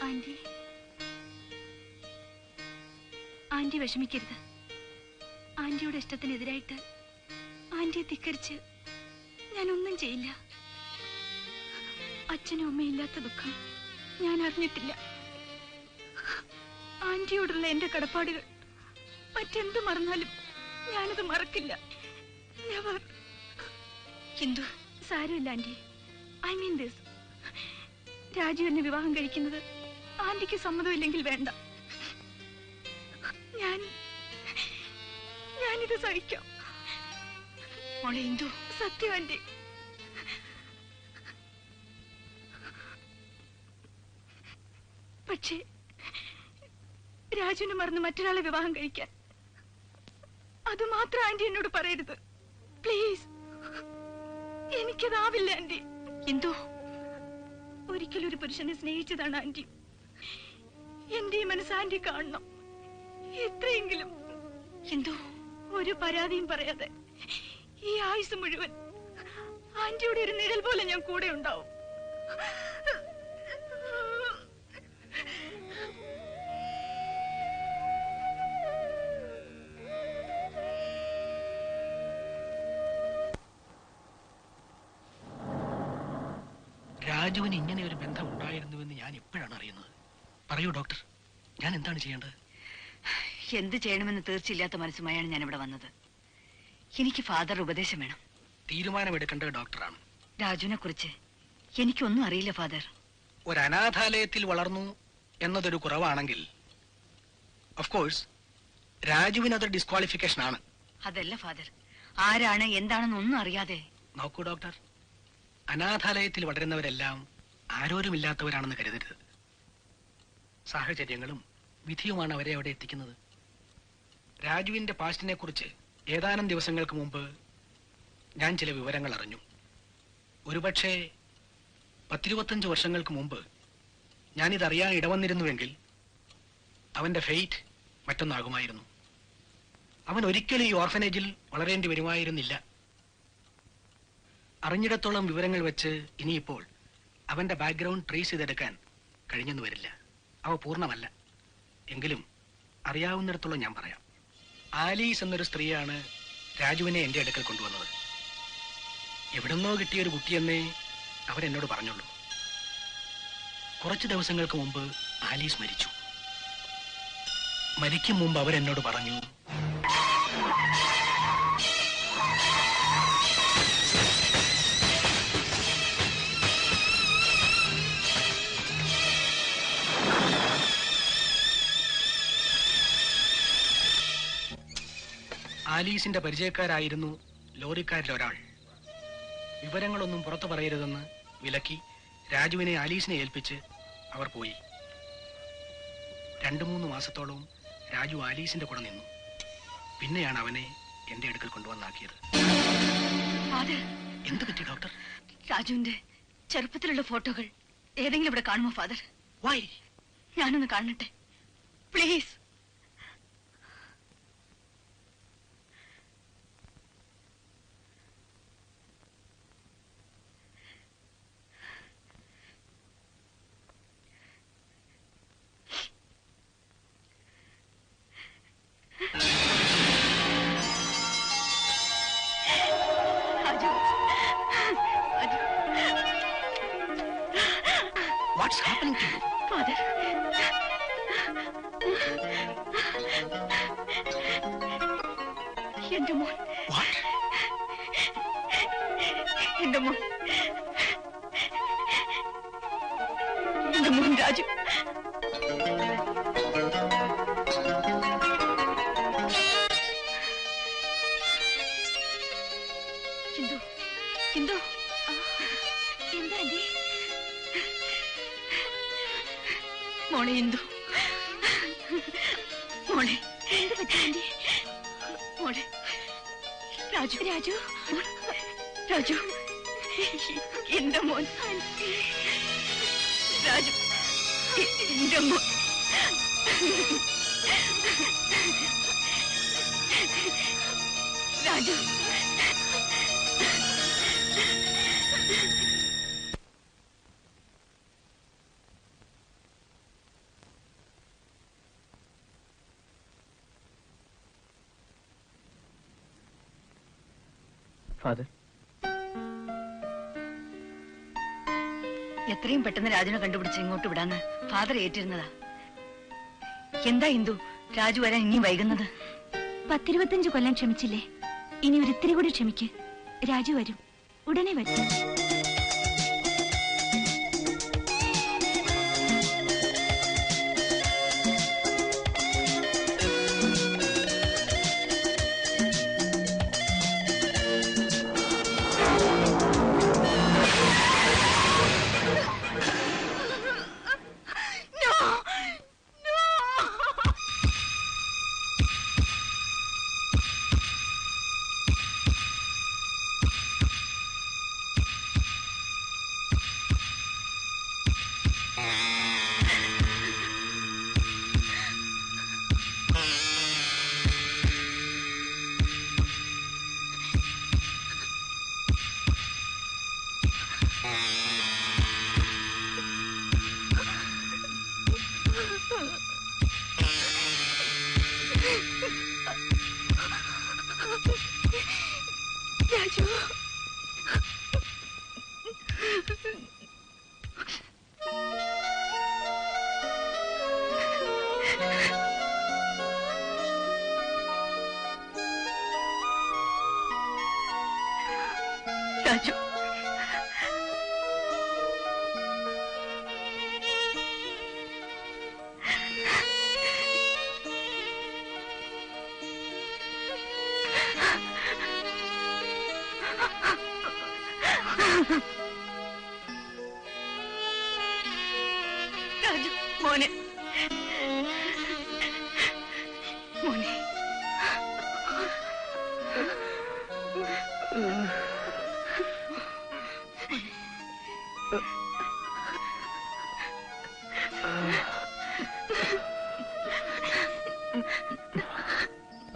ആന്റി, ആന്റി വിഷമിക്കരുത്. ആന്റിയുടെ ഇഷ്ടത്തിനെതിരായിട്ട് ആന്റിയെ ധിക്കരിച്ച് ഞാനൊന്നും ചെയ്യില്ല. അച്ഛനും അമ്മയും ഇല്ലാത്ത ദുഃഖം ഞാൻ അറിഞ്ഞിട്ടില്ല. ആന്റിയോടുള്ള എന്റെ കടപ്പാടുകൾ മറ്റെന്ത് മറന്നാലും ഞാനത് മറക്കില്ല. നെവർ. ഹിന്ദു, സാരമില്ല aunty. I mean this. Raju എന്നെ വിവാഹം കഴിക്കുന്നത് ആന്റിക്ക് സമ്മതമില്ലെങ്കിൽ വേണ്ട. ഞാനിത് സഹിക്കാം. മോളെ ഇന്ദു, സത്യം ആന്റി. പക്ഷേ രാജുവിനെ മറന്ന് മറ്റൊരാളെ വിവാഹം കഴിക്കാൻ അത് മാത്രം ആന്റി എന്നോട് പറയരുത് പ്ലീസ്. എനിക്കതാവില്ല ആന്റി. ഇന്ദു, ഒരിക്കലും ഒരു പുരുഷനെ സ്നേഹിച്ചതാണ് ആന്റി. എന്റെ ഈ മനസ്സ് ആന്റി കാണണം. എത്രയെങ്കിലും. ഇന്ദു, ഒരു പരാതിയും പറയാതെ ഈ ആയുസ് മുഴുവൻ ആന്റിയുടെ ഒരു നിഴൽ പോലെ ഞാൻ കൂടെ ഉണ്ടാവും. രാജുവിന് ഇങ്ങനെ ഒരു ബന്ധം ഉണ്ടായിരുന്നുവെന്ന് ഞാൻ ഇപ്പോഴാണ് അറിയുന്നത്. പറയൂ ഡോക്ടർ, ഞാൻ എന്താണ് ചെയ്യേണ്ടത്? എന്ത് ചെയ്യണമെന്ന് തീർച്ചയില്ലാത്ത മനസ്സുമായാണ് ഞാൻ ഇവിടെ വന്നത്. എനിക്ക് ഫാദർ ഉപദേശം വേണം. തീരുമാനമെടുക്കേണ്ടത് ഡോക്ടറാണ്. രാജുവിനെ കുറിച്ച് എനിക്കൊന്നും അറിയില്ല ഫാദർ. ഒരു അനാഥാലയത്തിൽ വളർന്നു എന്നതൊരു കുറവാണെങ്കിൽ ഓഫ് കോഴ്സ് രാജുവിന് അതൊരു ഡിസ്ക്വാളിഫിക്കേഷൻ ആണ്. അതല്ല ഫാദർ, ആരാണ് എന്താണെന്നൊന്നും അറിയാതെ. നോക്കൂ ഡോക്ടർ, അനാഥാലയത്തിൽ വളരുന്നവരെല്ലാം ആരോരുമില്ലാത്തവരാണെന്ന് കരുതരുത്. സാഹചര്യങ്ങളും വിധിയുമാണ് അവരെ അവിടെ എത്തിക്കുന്നത്. രാജുവിന്റെ പാസ്റ്റിനെ കുറിച്ച് ഏതാനും ദിവസങ്ങൾക്ക് മുമ്പ് ഞാൻ ചില വിവരങ്ങൾ അറിഞ്ഞു. ഒരുപക്ഷെ 10-25 വർഷങ്ങൾക്ക് മുമ്പ് ഞാനിതറിയാൻ ഇടവന്നിരുന്നുവെങ്കിൽ അവന്റെ ഫെയ്റ്റ് മറ്റൊന്നാകുമായിരുന്നു. അവൻ ഒരിക്കലും ഈ ഓർഫനേജിൽ വളരേണ്ടി വരുമായിരുന്നില്ല. അറിഞ്ഞിടത്തോളം വിവരങ്ങൾ വെച്ച് ഇനിയിപ്പോൾ അവന്റെ ബാക്ക്ഗ്രൗണ്ട് ട്രേസ് ചെയ്തെടുക്കാൻ കഴിഞ്ഞെന്ന് വരില്ല. അവ പൂർണ്ണമല്ല. എങ്കിലും അറിയാവുന്നിടത്തോളം ഞാൻ പറയാം. ആലീസ് എന്നൊരു സ്ത്രീയാണ് രാജുവിനെ എന്റെ അടുക്കൽ കൊണ്ടുവന്നത്. എവിടുന്നോ കിട്ടിയൊരു കുട്ടിയെന്നേ അവരെന്നോട് പറഞ്ഞുള്ളൂ. കുറച്ച് ദിവസങ്ങൾക്ക് മുമ്പ് ആലീസ് മരിച്ചു. മരിക്കും മുമ്പ് അവരെന്നോട് പറഞ്ഞു, ആലീസിന്റെ പരിചയക്കാരായിരുന്നു ലോറിക്കാരിൽ ഒരാൾ. വിവരങ്ങളൊന്നും പുറത്തു പറയരുതെന്ന് വിലക്കി രാജുവിനെ ആലീസിനെ ഏൽപ്പിച്ച് അവർ പോയി. 2-3 മാസത്തോളം രാജു ആലീസിന്റെ കൂടെ നിന്നു. പിന്നെയാണ് അവനെ എന്റെ അടുക്കൽ കൊണ്ടുവന്നാക്കിയത്. എന്ത് പറ്റി ഡോക്ടർ? രാജുവിന്റെ ചെറുപ്പത്തിലുള്ള ഫോട്ടോകൾ ഏതെങ്കിലും ഇവിടെ കാണുമോ ഫാദർ? വൈ? ഞാനൊന്ന് കാണട്ടെ please. What's happening to you? Father. എന്റെ മോൻ. What? എന്റെ മോൻ. എന്റെ മോൻ രാജു. ചിന്തു, ചിന്തു, എന്താ ആന്റി? മോളെ ഇന്ദു, മോളെ എന്ത് പറ്റി? മോളെ രാജു, രാജു, രാജു, എന്റെ മോൻ രാജു, എന്റെ മോൻ രാജു. ഫാദർ, എത്രയും പെട്ടെന്ന് രാജുവിനെ കണ്ടുപിടിച്ച് ഇങ്ങോട്ട് വിടാന്ന് ഫാദർ ഏറ്റിരുന്നതാ. എന്താ ഇന്ദു രാജു വരാൻ ഇനി വൈകുന്നത്? 10-25 കൊല്ലം ക്ഷമിച്ചില്ലേ, ഇനി ഒരിത്തിരി കൂടി ക്ഷമിക്ക്. രാജു വരും, ഉടനെ വരും. രാജു, രാജു മോനെ, മോനെ.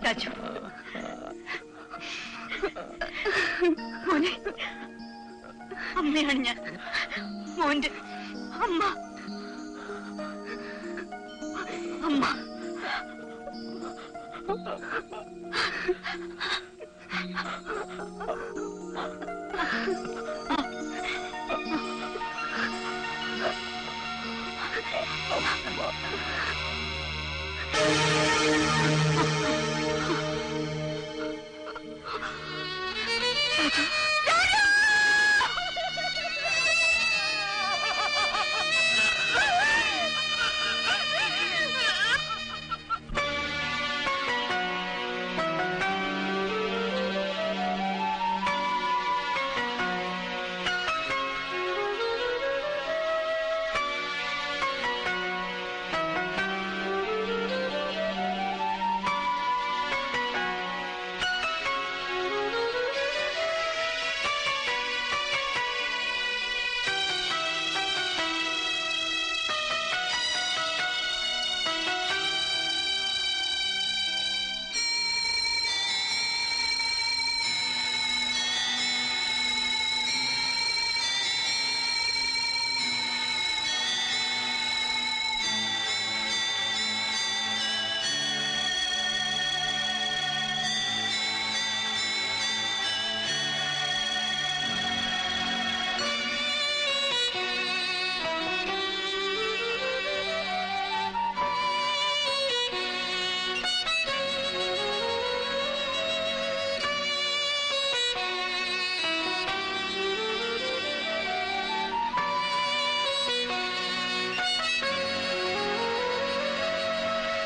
രാജു മോനെ, അമ്മയാണ് ഞാൻ, മോന്റെ അമ്മ. അമ്മ രാജു